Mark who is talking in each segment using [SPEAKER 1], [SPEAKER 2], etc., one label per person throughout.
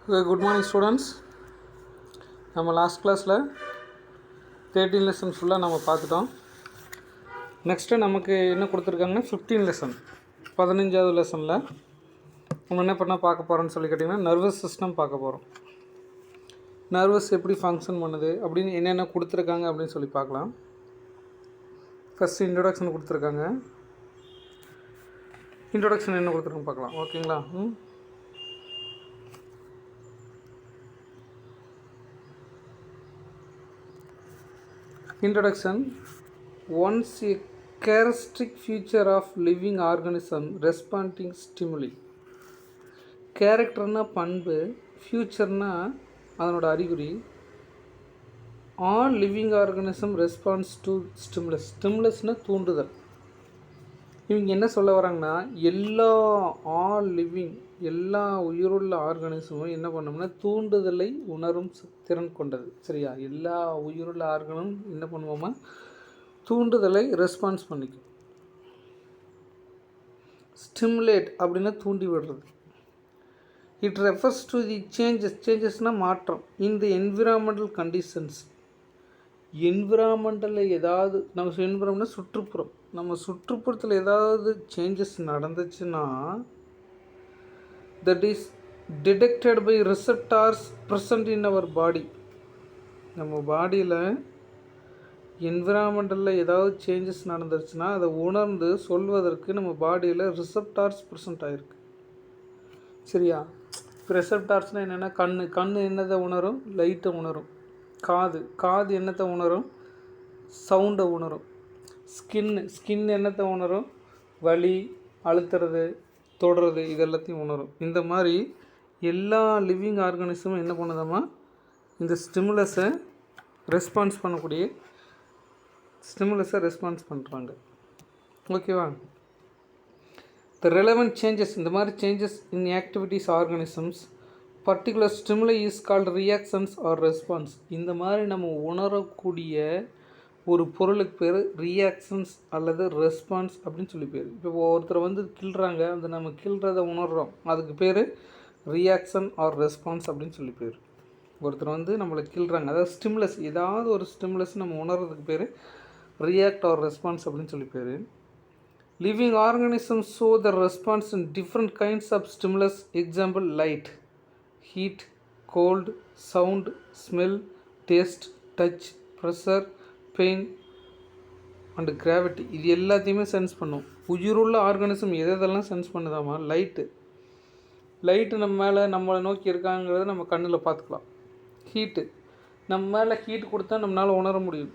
[SPEAKER 1] Good morning students. நம்ம last கிளாஸில் 13 lesson ஃபுல்லாக நம்ம பார்த்துட்டோம். நெக்ஸ்ட்டு நமக்கு என்ன கொடுத்துருக்காங்கன்னா 15 லெசன் 15வது லெசனில் நம்ம என்ன பண்ணால் பார்க்க போகிறோன்னு சொல்லி கேட்டிங்கன்னா நர்வஸ் சிஸ்டம் பார்க்க போகிறோம். நர்வஸ் எப்படி ஃபங்க்ஷன் பண்ணுது அப்படின்னு என்னென்ன கொடுத்துருக்காங்க அப்படின்னு சொல்லி பார்க்கலாம். ஃபஸ்ட்டு இன்ட்ரொடக்ஷன் கொடுத்துருக்காங்க. இன்ட்ரொடக்ஷன் என்ன கொடுத்துருக்காங்க பார்க்கலாம். ஓகேங்களா? Introduction. Once a characteristic feature of living organism responding stimuli. கேரக்டர்னா பண்பு, ஃபியூச்சர்னா அதனோட அறிகுறி. All living organism response to stimulus. ஸ்டிமுலஸ்னால் தூண்டுதல். இவங்க என்ன சொல்ல வராங்கன்னா எல்லா உயிருள்ள ஆர்கனிசமும் என்ன பண்ணோம்னா தூண்டுதலை உணரும் திறன் கொண்டது. சரியா? எல்லா உயிருள்ள ஆர்கனும் என்ன பண்ணுவோமா தூண்டுதலை ரெஸ்பான்ஸ் பண்ணிக்கும். ஸ்டிமுலேட் அப்படின்னா தூண்டி விடுறது. இட் ரெஃபர்ஸ் டு தி சேஞ்சஸ்னால் மாற்றம் இன் தி என்விரான்மெண்டல் கண்டிஷன்ஸ். என்விரான்மெண்டலில் ஏதாவது நம்ம என்விரான்மெண்ட் சுற்றுப்புறம், நம்ம சுற்றுப்புறத்தில் ஏதாவது சேஞ்சஸ் நடந்துச்சுன்னா that is detected by receptors present in our body. நம்ம பாடியில் என்விரான்மெண்டலில் ஏதாவது சேஞ்சஸ் நடந்துருச்சுன்னா அதை உணர்ந்து சொல்வதற்கு நம்ம பாடியில் ரிசப்டார்ஸ் ப்ரெசண்ட் ஆகிருக்கு. சரியா? இப்போ ரிசப்டார்ஸ்னால் என்னென்னா கண் என்னத்தை உணரும்? லைட்டை உணரும். காது என்னத்தை உணரும்? சவுண்டை உணரும். ஸ்கின் என்னத்தை உணரும்? வலி, அழுத்துறது, தொடுறது, இது எல்லாத்தையும் உணரும். இந்த மாதிரி எல்லா லிவிங் ஆர்கானிசமும் என்ன பண்ணுதாமா இந்த ஸ்டிமுலஸை ரெஸ்பான்ஸ் பண்ணுறாங்க. ஓகேவா? த ரெலவெண்ட் சேஞ்சஸ், இந்த மாதிரி changes in activities organisms particular stimuli is called reactions or response. இந்த மாதிரி நம்ம உணரக்கூடிய ஒரு பொருளுக்கு பேர் ரியாக்ஷன்ஸ் அல்லது ரெஸ்பான்ஸ் அப்படின்னு சொல்லி பேர். இப்போ ஒருத்தரை கிள்றாங்க, அந்த நம்ம கிள்றதை உணர்கிறோம், அதுக்கு பேர் ரியாக்ஷன் ஆர் ரெஸ்பான்ஸ் அப்படின்னு சொல்லி பேர். ஒருத்தர் நம்மளை கிள்றாங்க, அதாவது ஸ்டிமுலஸ், ஏதாவது ஒரு ஸ்டிமுலஸ் நம்ம உணர்றதுக்கு பேர் ரியாக்ட் ஆர் ரெஸ்பான்ஸ் அப்படின்னு சொல்லி பேர். Living organisms show the response in different kinds of stimulus. Example light, heat, cold, sound, smell, taste, touch, pressure, pain and gravity. இது எல்லாத்தையுமே சென்ஸ் பண்ணும். உயிருள்ள ஆர்கானிசம் எதெல்லாம் சென்ஸ் பண்ணுதாமா? லைட்டு நம்மளை நோக்கி இருக்காங்கிறத நம்ம கண்ணில் பார்த்துக்கலாம். ஹீட்டு நம்ம மேலே ஹீட் கொடுத்தா நம்மளால் உணர முடியும்.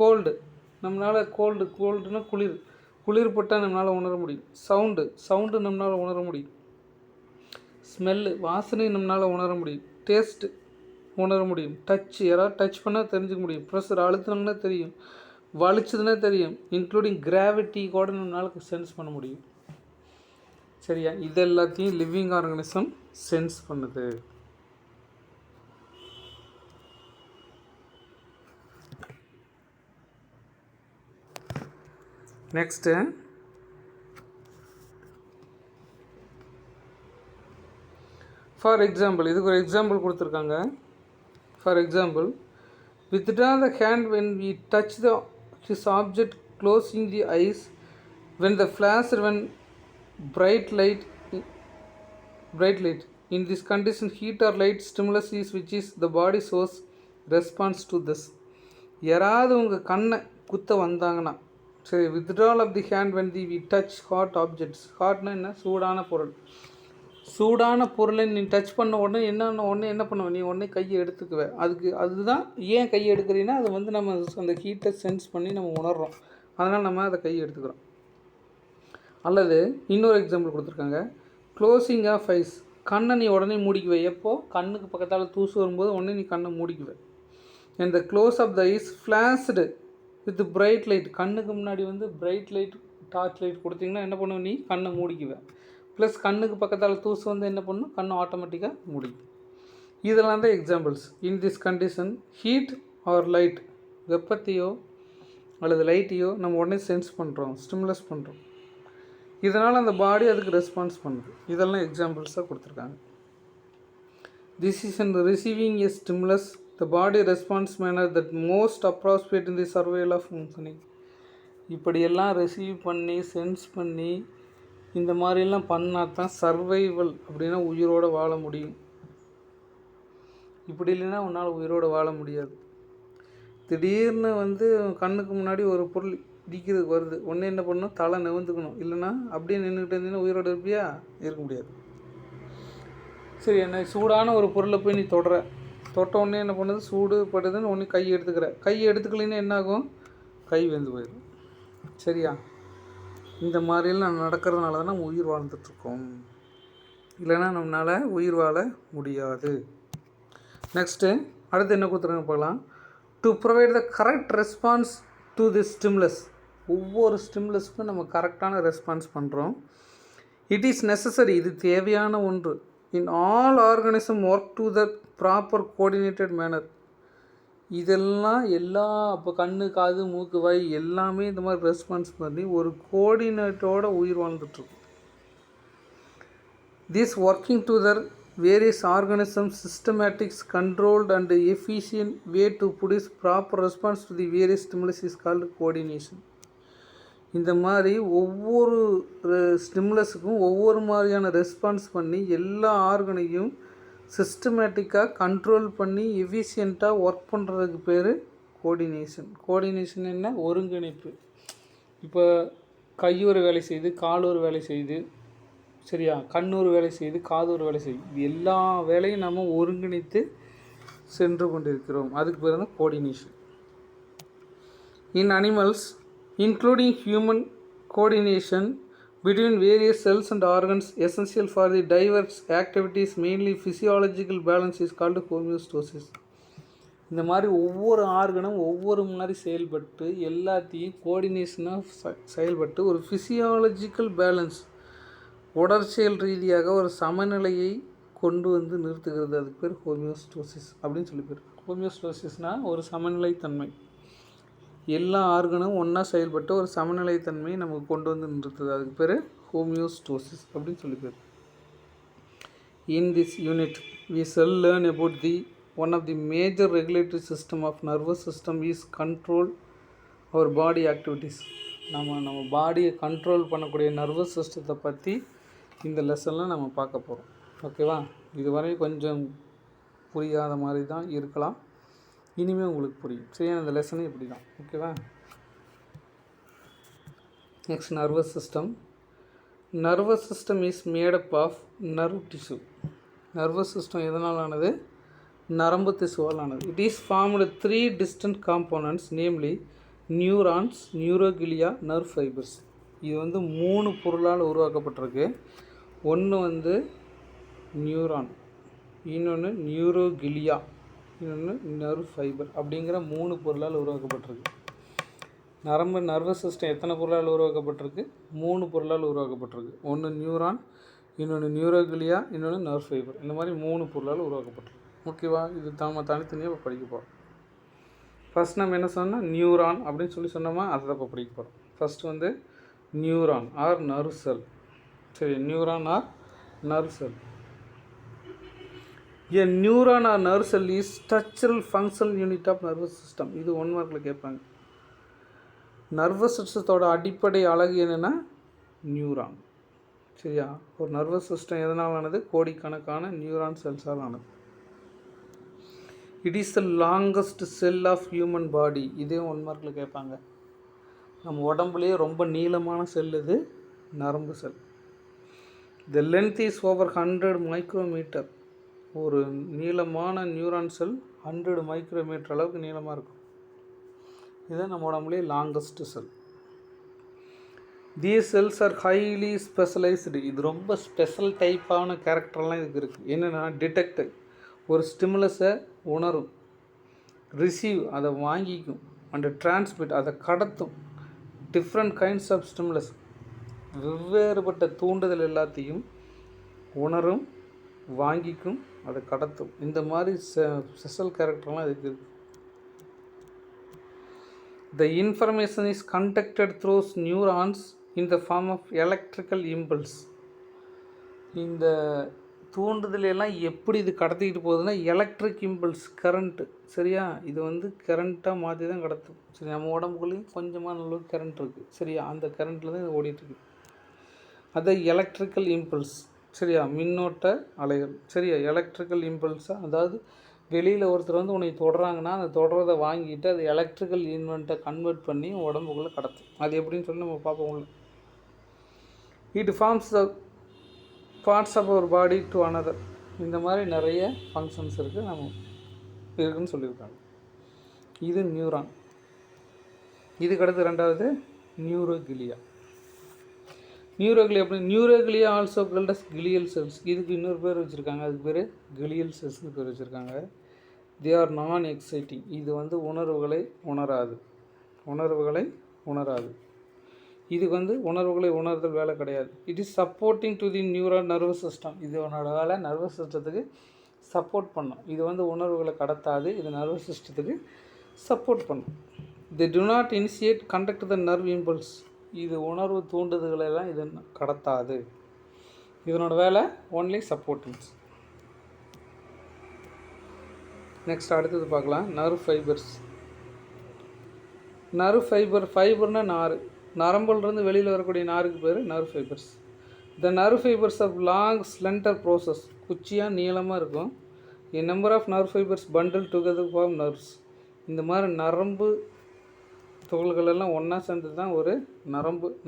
[SPEAKER 1] கோல்டுனா குளிர் பட்டால் நம்மளால் உணர முடியும். சவுண்டு நம்மளால் உணர முடியும். ஸ்மெல்லு, வாசனை நம்மளால் உணர முடியும். டேஸ்ட்டு உணர முடியும். யாராவது டச் பண்ணால் தெரிஞ்சுக்க முடியும். ப்ரெஷர் அழுத்தினாங்கன்னா தெரியும், வலிச்சதுன்னா தெரியும். இன்க்ளூடிங் கிராவிட்டி கூட நம்மளால் சென்ஸ் பண்ண முடியும். சரியா? இது எல்லாத்தையும் லிவிங் ஆர்கானிசம் சென்ஸ் பண்ணுது. நெக்ஸ்ட்டு ஃபார் எக்ஸாம்பிள், இதுக்கு ஒரு எக்ஸாம்பிள் கொடுத்துருக்காங்க. For example, withdraw the hand when we touch his object, closing the eyes when the flash when bright light. In this condition, heat or light stimulus is which is the body shows response to this. யாராவது உங்கள் கண்ணை குத்த வந்தாங்கன்னா சரி, withdrawal of the hand when we touch hot objects. ஹாட்னா என்ன? சூடான பொருளை நீ டச் பண்ண உடனே என்ன பண்ணுவேன்? நீ உடனே கையை எடுத்துக்குவேன். அதுதான் ஏன் கையை எடுக்கிறீங்கன்னா அது நம்ம அந்த ஹீட்டை சென்ஸ் பண்ணி நம்ம உணர்கிறோம், அதனால் நம்ம அதை கையை எடுத்துக்கிறோம். அல்லது இன்னொரு எக்ஸாம்பிள் கொடுத்துருக்காங்க. க்ளோசிங் ஆஃப் ஐஸ், கண்ணை நீ உடனே மூடிக்குவே. எப்போது? கண்ணுக்கு பக்கத்தால் தூசு வரும்போது உடனே நீ கண்ணை மூடிக்குவேன். And the close of the eyes flashed with bright light. கண்ணுக்கு முன்னாடி பிரைட் லைட், டார்ச் லைட் கொடுத்தீங்கன்னா என்ன பண்ணுவேன்? நீ கண்ணை மூடிக்குவேன். ப்ளஸ் கண்ணுக்கு பக்கத்தால் தூசு என்ன பண்ணும்? கண்ணு ஆட்டோமேட்டிக்காக முடியும். இதெல்லாம் தான் examples. In this condition heat or light, வெப்பத்தையோ அல்லது லைட்டையோ நம்ம உடனே சென்ஸ் பண்ணுறோம், ஸ்டிமுலஸ் பண்ணுறோம். இதனால் அந்த பாடி அதுக்கு ரெஸ்பான்ஸ் பண்ணுது. இதெல்லாம் எக்ஸாம்பிள்ஸாக கொடுத்துருக்காங்க. This is in receiving a stimulus, the body responds manner that most appropriate in the survival of functioning. இப்படியெல்லாம் ரிசீவ் பண்ணி சென்ஸ் பண்ணி இந்த மாதிரிலாம் பண்ணால் தான் சர்வைவல் அப்படின்னா உயிரோடு வாழ முடியும். இப்படி இல்லைன்னா உன்னால் உயிரோடு வாழ முடியாது. திடீர்னு கண்ணுக்கு முன்னாடி ஒரு பொருள் இடிக்கிறதுக்கு வருது, ஒன்று என்ன பண்ணணும், தலை நிவந்துக்கணும். இல்லைன்னா அப்படியே நின்றுக்கிட்டு இருந்தீங்கன்னா உயிரோடு இருப்பியா? இருக்க முடியாது. சரி, என்ன சூடான ஒரு பொருளை போய் நீ தொட்ட உடனே என்ன பண்ணுது, சூடு படுதுன்னு ஒன்று கை எடுத்துக்கலைன்னா என்ன ஆகும், கை வெந்து போயிடும். சரியா? இந்த மாதிரிலாம் நடக்கிறதுனால தான் நம்ம உயிர் வாழ்ந்துட்டுருக்கோம். இல்லைன்னா நம்மளால் உயிர் வாழ முடியாது. நெக்ஸ்ட்டு அடுத்து என்ன கொடுத்துருங்க பார்க்கலாம். To provide the correct response to the stimulus. ஒவ்வொரு ஸ்டிமுலஸுக்கும் நம்ம கரெக்டான ரெஸ்பான்ஸ் பண்ணுறோம். இட் இஸ் நெசசரி, இது தேவையான ஒன்று. In all organism work to the proper coordinated manner. இதெல்லாம் அப்போ கண்ணு, காது, மூக்கு, வாய் எல்லாமே இந்த மாதிரி ரெஸ்பான்ஸ் பண்ணி ஒரு கோஆர்டினேட்டோட உயிர் வாழ்ந்துட்டுருக்கும். This working together various organisms systematics controlled and efficient way to produce proper response to the various stimulus is called coordination. இந்த மாதிரி ஒவ்வொரு ஸ்டிமுலஸுக்கும் ஒவ்வொரு மாதிரியான ரெஸ்பான்ஸ் பண்ணி எல்லா ஆர்கனையும் சிஸ்டமேட்டிக்காக கண்ட்ரோல் பண்ணி எஃபிஷியண்ட்டாக ஒர்க் பண்ணுறதுக்கு பேர் கோஆர்டினேஷன். கோஆர்டினேஷன் என்ன? ஒருங்கிணைப்பு. இப்போ கை ஒரு வேலை செய்யுது, கால் ஒரு வேலை செய்யுது, சரியா? கண் ஒரு வேலை செய்யுது, காது ஒரு வேலை செய்யுது. இது எல்லா வேலையும் நம்ம ஒருங்கிணைத்து சென்று கொண்டிருக்கிறோம். அதுக்கு பேர் தான் coordination. In animals including human, coordination between various cells and organs essential for the diverse activities mainly physiological balance is called homeostasis. இந்த மாதிரி ஒவ்வொரு ஆர்கனும் ஒவ்வொரு மாதிரி செயல்பட்டு எல்லாத்தையும் கோஆர்டினேஷனாக செயல்பட்டு ஒரு ஃபிசியாலஜிக்கல் பேலன்ஸ், உடற்செயல் ரீதியாக ஒரு சமநிலையை கொண்டு நிறுத்துகிறது. அதுக்கு பேர் ஹோமியோஸ்டோசிஸ் அப்படின்னு சொல்லி பேர். ஹோமியோஸ்டோசிஸ்னால் ஒரு சமநிலைத்தன்மை. எல்லா ஆர்கனும் ஒன்றா செயல்பட்டு ஒரு சமநிலைத்தன்மையை நமக்கு கொண்டு நிறுத்துது. அதுக்கு பேர் ஹோமியோஸ்டோசிஸ் அப்படின்னு சொல்லி பேர். In this unit we shall learn about the one of the major regulatory system of nervous system is control our body activities. நம்ம பாடியை கண்ட்ரோல் பண்ணக்கூடிய நர்வஸ் சிஸ்டத்தை பற்றி இந்த லெசனில் நம்ம பார்க்க போகிறோம். ஓகேவா? இதுவரை கொஞ்சம் புரியாத மாதிரி தான் இருக்கலாம், இனிமேல் உங்களுக்கு புரியும். சரியா? இந்த லெசனே இப்படி தான். ஓகேவா? Next nervous system. Nervous system is made up of nerve tissue. Nervous system எதனால் ஆனது? நரம்பு திசுவால் ஆனது. It is formed 3 distinct components, namely neurons, neuroglia, nerve fibres. இது 3 பொருளால் உருவாக்கப்பட்டிருக்கு. ஒன்று நியூரான், இன்னொன்று நியூரோகிலியா, இன்னொன்று நர்வ் ஃபைபர் அப்படிங்கிற 3 பொருளால் உருவாக்கப்பட்டிருக்கு. நர்வஸ் சிஸ்டம் எத்தனை பொருளால் உருவாக்கப்பட்டிருக்கு? 3 பொருளால் உருவாக்கப்பட்டிருக்கு. ஒன்று நியூரான், இன்னொன்று நியூரோகிலியா, இன்னொன்று நர்வ் ஃபைபர். இந்த மாதிரி 3 பொருளால் உருவாக்கப்பட்டிருக்கு. ஓகேவா? இது தனித்தனியாக படிக்க போகிறோம். ஃபஸ்ட் நம்ம என்ன சொன்னால் நியூரான் அப்படின்னு சொன்னோமா, அதை தான் இப்போ படிக்க போகிறோம். First neuron or nerve cell. சரி, neuron or nerve cell. A neuron or nerve cell is structural functional unit of nervous system. இது 1 மார்க்கில் கேட்பாங்க. நர்வஸ் சிஸ்டத்தோட அடிப்படை அழகு என்னென்னா நியூரான். சரியா? ஒரு நர்வஸ் சிஸ்டம் எதனால் ஆனது? கோடிக்கணக்கான நியூரான் செல்ஸால் ஆனது. It is the longest cell of human body. இதே 1 மார்க்கில் கேட்பாங்க. நம்ம உடம்புலேயே ரொம்ப நீளமான செல் இது நரம்பு cell. The length is over 100 micrometre. ஒரு நீளமான நியூரான் செல் 100 மைக்ரோமீட்டர் அளவுக்கு நீளமாக இருக்கும். இதுதான் நம்ம உடம்புலேயே longest cell. These cells are highly specialised. இது ரொம்ப ஸ்பெஷல் டைப்பான கேரக்டர்லாம் இதுக்கு இருக்குது. என்னென்னா டிடெக்ட், ஒரு ஸ்டிமுலஸை உணரும், ரிசீவ் அதை வாங்கிக்கும், அண்ட் டிரான்ஸ்மிட் அதை கடத்தும். டிஃப்ரெண்ட் கைண்ட்ஸ் ஆஃப் ஸ்டிமுலஸ், வெவ்வேறுபட்ட தூண்டுதல் எல்லாத்தையும் உணரும், வாங்கிக்கும், அதை கடத்தும். இந்த மாதிரி ஸ்பெஷல் கேரக்டர்லாம் இதுக்கு இருக்குது. The information is conducted through neurons in the form of electrical impulse. இந்த தூண்டுதல் எல்லாம் எப்படி இது கடத்திக்கிட்டு போகுதுன்னா எலக்ட்ரிக் இம்பல்ஸ் கரண்ட்டு, சரியா? இது வந்து கரண்ட்டாக மாற்றி தான் கடத்தும். சரி, நம்ம உடம்புக்குள்ளேயும் கொஞ்சமாக நல்ல கரண்ட் இருக்குது, சரியா? அந்த கரண்ட்டில் தான் இது ஓடிட்டுருக்கு. அதை எலக்ட்ரிக்கல் இம்பல்ஸ், சரியா? மின்னோட்ட அலைகள், சரியா? எலக்ட்ரிக்கல் இம்பல்ஸாக, அதாவது வெளியில் ஒருத்தர் வந்து உன்னை தொடுறாங்கன்னா அந்த தொடரதை வாங்கிட்டு அது எலக்ட்ரிக்கல் ஈவெண்ட்டை கன்வெர்ட் பண்ணி உடம்புக்குள்ளே கடத்தும். அது எப்படின்னு சொல்லி நம்ம பார்ப்போம் உள்ள. It forms the parts of our body to another. இந்த மாதிரி நிறைய ஃபங்க்ஷன்ஸ் இருக்குது, நம்ம இருக்குதுன்னு சொல்லியிருக்காங்க. இது நியூரான். இதுக்கடுத்து ரெண்டாவது நியூரோகிலியா. நியூரோகிலியா எப்படி? நியூரோகிலியா ஆல்சோ கால்ட் அஸ் கிலியல் செல்ஸ். இதுக்கு இன்னொரு பேர் வச்சுருக்காங்க, அதுக்கு பேர் கிலியல் செல்ஸ்னு பேர் வச்சுருக்காங்க. தே ஆர் நான் எக்ஸைட்டிங். இது வந்து உணர்வுகளை உணராது. இதுக்கு வந்து உணர்வுகளை உணர்தல் வேலை கிடையாது. It is supporting to the neural nervous system. இது உன்னோட வேலை நர்வஸ் சிஸ்டத்துக்கு சப்போர்ட் பண்ணும். இது வந்து உணர்வுகளை கடத்தாது, இது நர்வஸ் சிஸ்டத்துக்கு சப்போர்ட் பண்ணும். they do not initiate conduct the nerve impulse. இது உணர்வு தூண்டுதல்களெல்லாம் இது கடத்தாது. இதனோட வேலை ஒன்லி சப்போர்ட்டிங்ஸ். நெக்ஸ்ட் அடுத்தது பார்க்கலாம், நர்வ் ஃபைபர்ஸ். நர்வ் ஃபைபர்னா நார், நரம்புலேருந்து வெளியில் வரக்கூடிய நாருக்கு பேர் nerve fibres. The nerve fibres of long slender process, குச்சியாக நீளமாக இருக்கும். a number of nerve fibers bundled together form nerves. இந்த மாதிரி நரம்பு துகள்கள் எல்லாம் ஒன்றா சேர்ந்து தான் ஒரு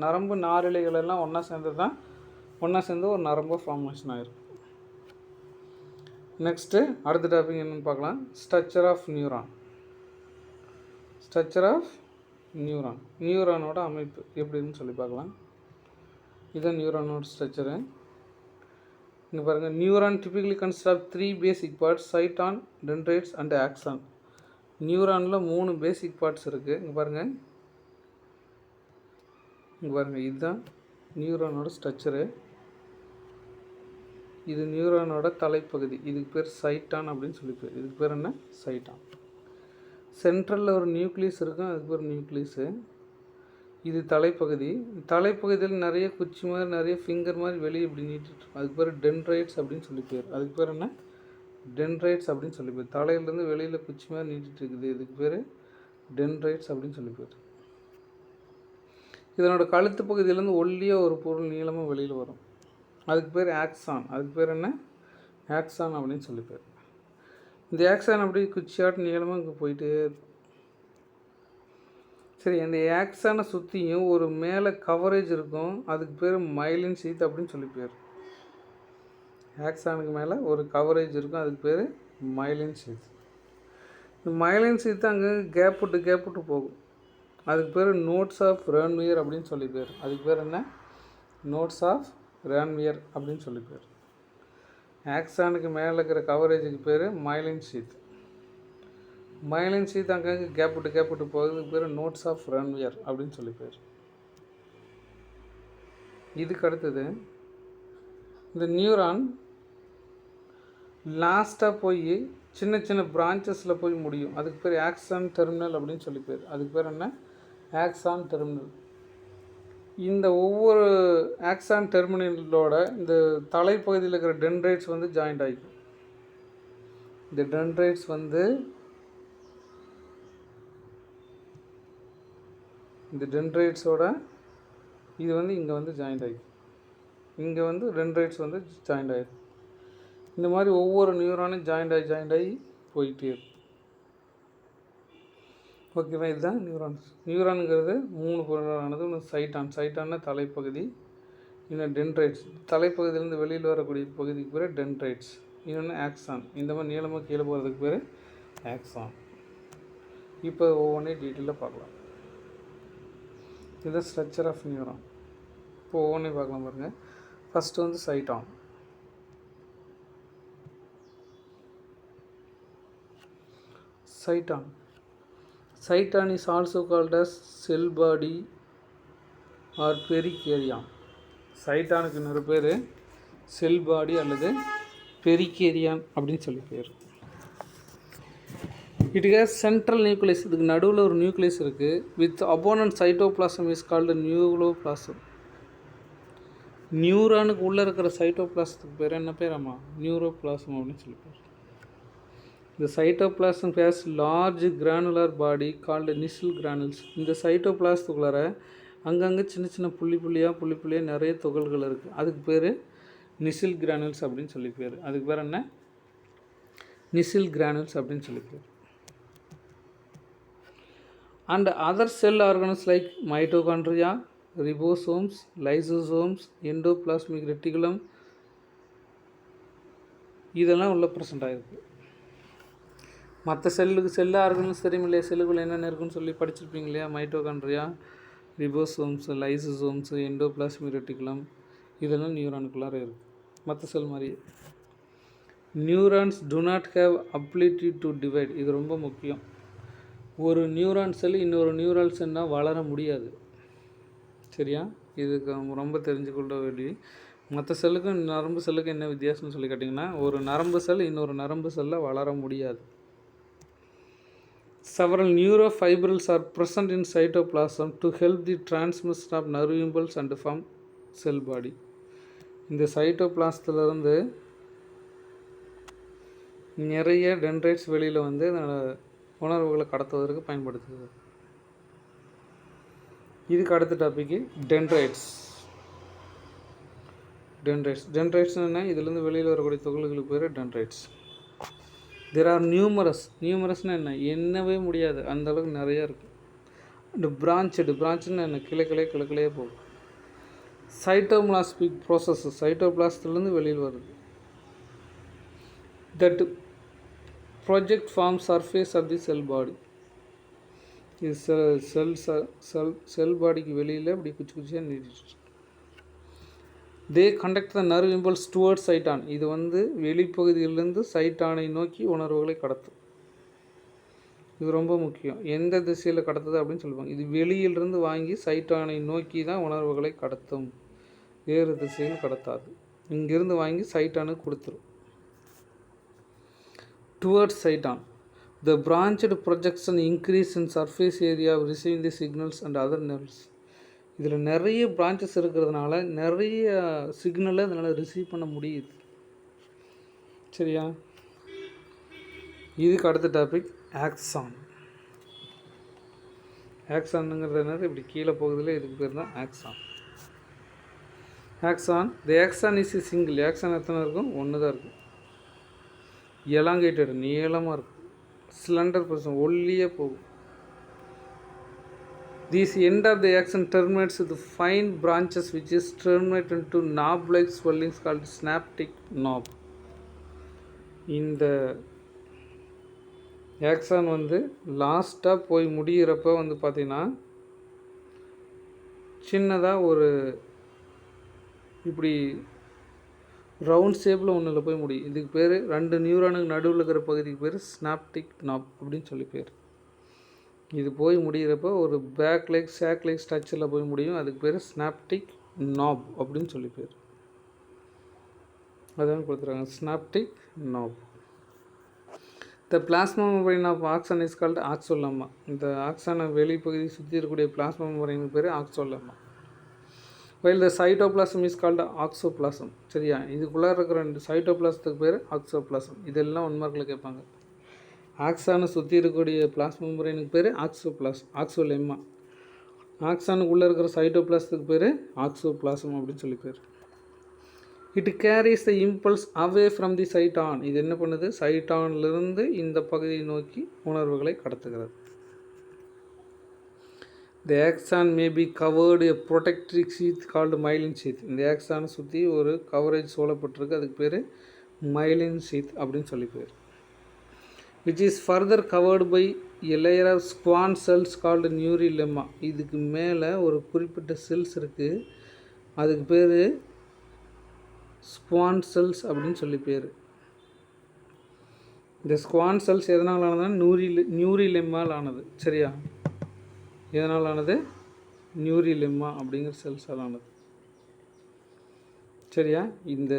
[SPEAKER 1] நரம்பு நாரிழைகள் எல்லாம் ஒன்றா சேர்ந்து ஒரு நரம்பு ஃபார்மேஷன் ஆகிருக்கும். நெக்ஸ்ட்டு அடுத்த டாபிக் என்னென்னு பார்க்கலாம், ஸ்ட்ரக்சர் ஆஃப் நியூரான். நியூரானோட அமைப்பு எப்படின்னு சொல்லி பார்க்கலாம். இதுதான் நியூரானோட ஸ்ட்ரக்சரு. இங்கே பாருங்கள், neuron typically consist of 3 basic parts, cyton, dendrites and axon. நியூரானில் 3 பேசிக் பார்ட்ஸ் இருக்குது. இங்கே பாருங்கள், இதுதான் நியூரானோட ஸ்ட்ரக்சரு. இது நியூரானோட தலைப்பகுதி, இதுக்கு பேர் சைட்டான் அப்படின்னு சொல்லி பேர். இதுக்கு பேர் என்ன? சைட்டான். சென்ட்ரலில் ஒரு நியூக்ளியஸ் இருக்கும், அதுக்கு பேர் நியூக்ளியஸு. இது தலைப்பகுதியில் நிறைய குச்சி மாதிரி நிறைய ஃபிங்கர் மாதிரி வெளியே இப்படி நீட்டிருக்கும், அதுக்கு பேர் டென்ட்ரைட்ஸ் அப்படின்னு சொல்லி பேர். அதுக்கு பேர் என்ன? டென்ட்ரைட்ஸ் அப்படின்னு சொல்லி பேர். தலையிலேருந்து வெளியில் குச்சி மாதிரி நீட்டிகிட்டு இருக்குது, இதுக்கு பேர் டென்ட்ரைட்ஸ் அப்படின்னு சொல்லி பேர். இதனோட கழுத்து பகுதியிலேருந்து ஒல்லியாக ஒரு பொருள் நீளமாக வெளியில் வரும், அதுக்கு பேர் ஆக்சான். அதுக்கு பேர் என்ன? ஆக்சான் அப்படின்னு சொல்லி பேர். இந்த ஆக்சான் அப்படி குச்சியாட்டு நீளமாக இங்கே போயிட்டே இருக்கும். சரி, இந்த ஆக்சானை சுற்றியும் ஒரு மேலே கவரேஜ் இருக்கும், அதுக்கு பேர் மைலின் ஷீத் அப்படின்னு சொல்லி பேர். ஆக்சானுக்கு மேலே ஒரு கவரேஜ் இருக்கும், அதுக்கு பேர் மைலின் ஷீத். இந்த மைலின் ஷீத் அங்கே கேப் விட்டு போகும், அதுக்கு பேர் நோட்ஸ் ஆஃப் ரேன்வியர் அப்படின்னு சொல்லி பேர். அதுக்கு பேர் என்ன? நோட்ஸ் ஆஃப் ரேன்வியர் அப்படின்னு சொல்லி பேர். ஆக்சானுக்கு மேலே இருக்கிற கவரேஜுக்கு பேர் மைலின் ஷீத். மைலின் ஷீத் அங்கங்கே கேப் விட்டு போகிறதுக்கு பேர் நோட்ஸ் ஆஃப் ரேன்வியர் அப்படின்னு சொல்லி பேர். இதுக்கு அடுத்தது இந்த நியூரான் லாஸ்ட்டாக போய் சின்ன பிரான்ச்சஸில் போய் முடியும், அதுக்கு பேர் ஆக்சான் டெர்மினல் அப்படின்னு சொல்லி பேர். அதுக்கு பேர் என்ன? Axon terminal. இந்த ஒவ்வொரு ஆக்சான் டெர்மினலோட இந்த தலைப்பகுதியில் இருக்கிற டென்ட்ரைட்ஸ் வந்து ஜாயிண்ட் ஆகிக்கும். இந்த டென்ட்ரைட்ஸ் வந்து இந்த டென்ட்ரைட்ஸோட இது வந்து இங்கே வந்து ஜாயிண்ட் ஆகிக்கும், இங்கே வந்து டென்ட்ரைட்ஸ் வந்து ஜாயிண்ட் ஆகிடும். இந்த மாதிரி ஒவ்வொரு நியூரானும் ஜாயிண்ட் ஆகி போயிட்டே இருக்கும். ஓகேவா? இதுதான் நியூரான்ஸ். நியூரானுங்கிறது 3 பொருளானது. ஒன்று சைட்டான்னா தலைப்பகுதி, இன்னும் டென்ட்ரைட்ஸ் தலைப்பகுதியிலேருந்து வெளியில் வரக்கூடிய பகுதிக்கு பேர் டென்ட்ரைட்ஸ், இன்னொன்று ஆக்சான். இந்த மாதிரி நீளமாக கீழே போகிறதுக்கு பேர் ஆக்சான். இப்போ ஒவ்வொன்றையும் டீட்டெயிலாக பார்க்கலாம். இதுதான் ஸ்ட்ரக்சர் ஆஃப் நியூரான். இப்போ ஒவ்வொன்றையும் பார்க்கலாம் பாருங்கள். ஃபஸ்ட்டு வந்து சைட்டான். Cyton is also called as cell body or pericardium. சைட்டானுக்கு இன்னொரு பேர் செல் பாடி அல்லது பெரிகேரியான் அப்படின்னு சொல்லி பேர். It has central nucleus. இதுக்கு நடுவில் ஒரு நியூக்ளியஸ் இருக்குது. With abundant cytoplasm is called nucleoplasm. நியூரானுக்கு உள்ளே இருக்கிற சைட்டோபிளாசத்துக்கு பேர் என்ன பேர்? ஆமாம், நியூரோபிளாசம் அப்படின்னு சொல்லி பேர். இந்த cytoplasm has large granular body called Nissl granules. இந்த சைட்டோபிளாசத்துக்குள்ளார அங்கங்கே சின்ன சின்ன புள்ளி புள்ளியாக நிறைய துகள்கள் இருக்குது. அதுக்கு பேர் நிசில் கிரானுல்ஸ் அப்படின்னு சொல்லி பேர். அதுக்கு பேர் என்ன? நிசில் கிரானுல்ஸ் அப்படின்னு சொல்லி பேர். And other sell organelles like mitochondria, ribosomes, lysosomes, endoplasmic reticulum இதெல்லாம் உள்ள ப்ரெசென்ட் ஆகிருக்கு. மற்ற செல்லு ஆர்கனல்ஸ் தெரியும் இல்லையா, செல்லுக்குள்ளே என்னென்ன இருக்குன்னு சொல்லி படிச்சிருப்பீங்க இல்லையா? Mitochondria, ribosomes, lysosomes, endoplasmic reticulum இதெல்லாம் நியூரானுக்குள்ளார இருக்குது. மற்ற செல் மாதிரி neurons to not have ability to divide. இது ரொம்ப முக்கியம். ஒரு நியூரான் செல் இன்னொரு நியூரல் செல்னால் வளர முடியாது. சரியா? இதுக்கு ரொம்ப தெரிஞ்சுக்கொள்ள வேண்டிய. மற்ற செல்லுக்கும் நரம்பு செல்லுக்கும் என்ன வித்தியாசம்னு சொல்லி கேட்டிங்கன்னா, ஒரு நரம்பு செல் இன்னொரு நரம்பு செல்லில் வளர முடியாது. Several neurofibrils are present in cytoplasm to help the transmission of nerve impulse and form cell body. இந்த சைட்டோபிளாசத்துலேருந்து நிறைய டென்ட்ரைட்ஸ் வெளியில் வந்து உணர்வுகளை கடத்துவதற்கு பயன்படுத்துது. இதுக்கு அடுத்த டாபிக்கு டென்ட்ரைட்ஸ்னு என்ன? இதுலேருந்து வெளியில் வரக்கூடிய துகள்களுக்கு பேர் டென்ட்ரைட்ஸ். தெர் ஆர் நியூமரஸ்னு என்ன? எண்ணவே முடியாது, அந்தளவுக்கு நிறையா இருக்குது. அண்ட் பிரான்ச்சுன்னு என்ன? கிளையே போகும். சைட்டோபிளாஸ்மிக் ப்ராசஸ் சைட்டோபிளாசத்துலேருந்து வெளியில் வருது. That project form surface of the cell body. இது செல் பாடிக்கு வெளியில் இப்படி குச்சியாக நீடிச்சு. They conduct the nerve impulse towards cyton. இது வந்து வெளிப்பகுதியிலிருந்து சைட்டானை நோக்கி உணர்வுகளை கடத்தும். இது ரொம்ப முக்கியம். எந்த திசையில் கடத்துது அப்படின்னு சொல்லுவாங்க. இது வெளியிலிருந்து வாங்கி சைட்டானை நோக்கி தான் உணர்வுகளை கடத்தும், வேறு திசையில் கடத்தாது. இங்கிருந்து வாங்கி சைட்டானுக்கு கொடுத்துரும். Towards cyton. The branched projection increase in surface area of receiving the signals and other nerves. இதில் நிறைய பிரான்ச்சஸ் இருக்கிறதுனால நிறைய சிக்னலை அதனால் ரிசீவ் பண்ண முடியுது. சரியா? இதுக்கு அடுத்த டாபிக் ஆக்சான். ஆக்சானுங்கிறது என்னது? இப்படி கீழே போகுதுல, இதுக்கு பேர் தான் axon. The axon is single. Axon எத்தனை இருக்கும்? ஒன்று தான் இருக்கும். எலாங்கேட்டட், நீளமாக இருக்கும். ஸ்லண்டர் பர்சன், ஒல்லியாக போகும். This end of the axon terminates with fine branches which is terminated into knob-like swellings called synaptic knob. இந்த ஆக்சான் வந்து லாஸ்ட்டாக போய் முடிகிறப்ப வந்து பார்த்திங்கன்னா சின்னதாக ஒரு இப்படி ரவுண்ட் ஷேப்பில் ஒன்றில் போய் முடியும். இதுக்கு பேர் ரெண்டு நியூரானுக்கு நடுவில் இருக்கிற பகுதிக்கு பேர் ஸ்னாப்டிக் நாப் அப்படின்னு சொல்லி பேர். இது போய் முடிகிறப்ப ஒரு ஷேக் லைக் ஸ்ட்ரக்சரில் போய் முடியும். அதுக்கு பேர் ஸ்னாப்டிக் நாப் அப்படின்னு சொல்லி பேர். அதான் கொடுத்துருக்காங்க, synaptic knob. The plasma membrane of axon is called axolemma. இந்த ஆக்சானை வெளிப்பகுதி சுற்றி இருக்கக்கூடிய பிளாஸ்மா மெம்பரேனுக்கு பேர் axolemma. While the cytoplasm is called axoplasm. சரியா? இதுக்குள்ளே இருக்கிற ரெண்டு சைட்டோபிளாசத்துக்கு பேர் ஆக்சோபிளாசம். இதெல்லாம் 1 மார்க்கில் கேட்பாங்க. ஆக்சானை சுற்றி இருக்கக்கூடிய பிளாஸ்மா மெம்பரேனுக்கு பேர் ஆக்சோலெம்மா. ஆக்சானுக்கு உள்ளே இருக்கிற சைட்டோபிளாசத்துக்கு பேர் ஆக்சோபிளாசம் அப்படின்னு சொல்லி பேர். It carries the impulse away from the cyton. இது என்ன பண்ணுது? சைட்டான்லேருந்து இந்த பகுதியை நோக்கி உணர்வுகளை கடத்துகிறது. The axon may be covered a protective sheath called myelin sheath. இந்த ஆக்சானை சுற்றி ஒரு கவரேஜ் சூழப்பட்டிருக்கு, அதுக்கு பேர் மைலின் ஷீத் அப்படின்னு சொல்லி பேர். which is further covered by a layer of squamous cells called neurilemma. இதுக்கு மேலே ஒரு குறிப்பிட்ட செல்ஸ் இருக்குது, அதுக்கு பேர் ஸ்குவான் செல்ஸ் அப்படின்னு சொல்லி பேர். இந்த ஸ்குவான் செல்ஸ் எதனால் ஆனதுன்னா நியூரிலெம்மால் ஆனது. சரியா? எதனால் ஆனது? நியூரிலெம்மா அப்படிங்கிற செல்ஸால் ஆனது. சரியா? இந்த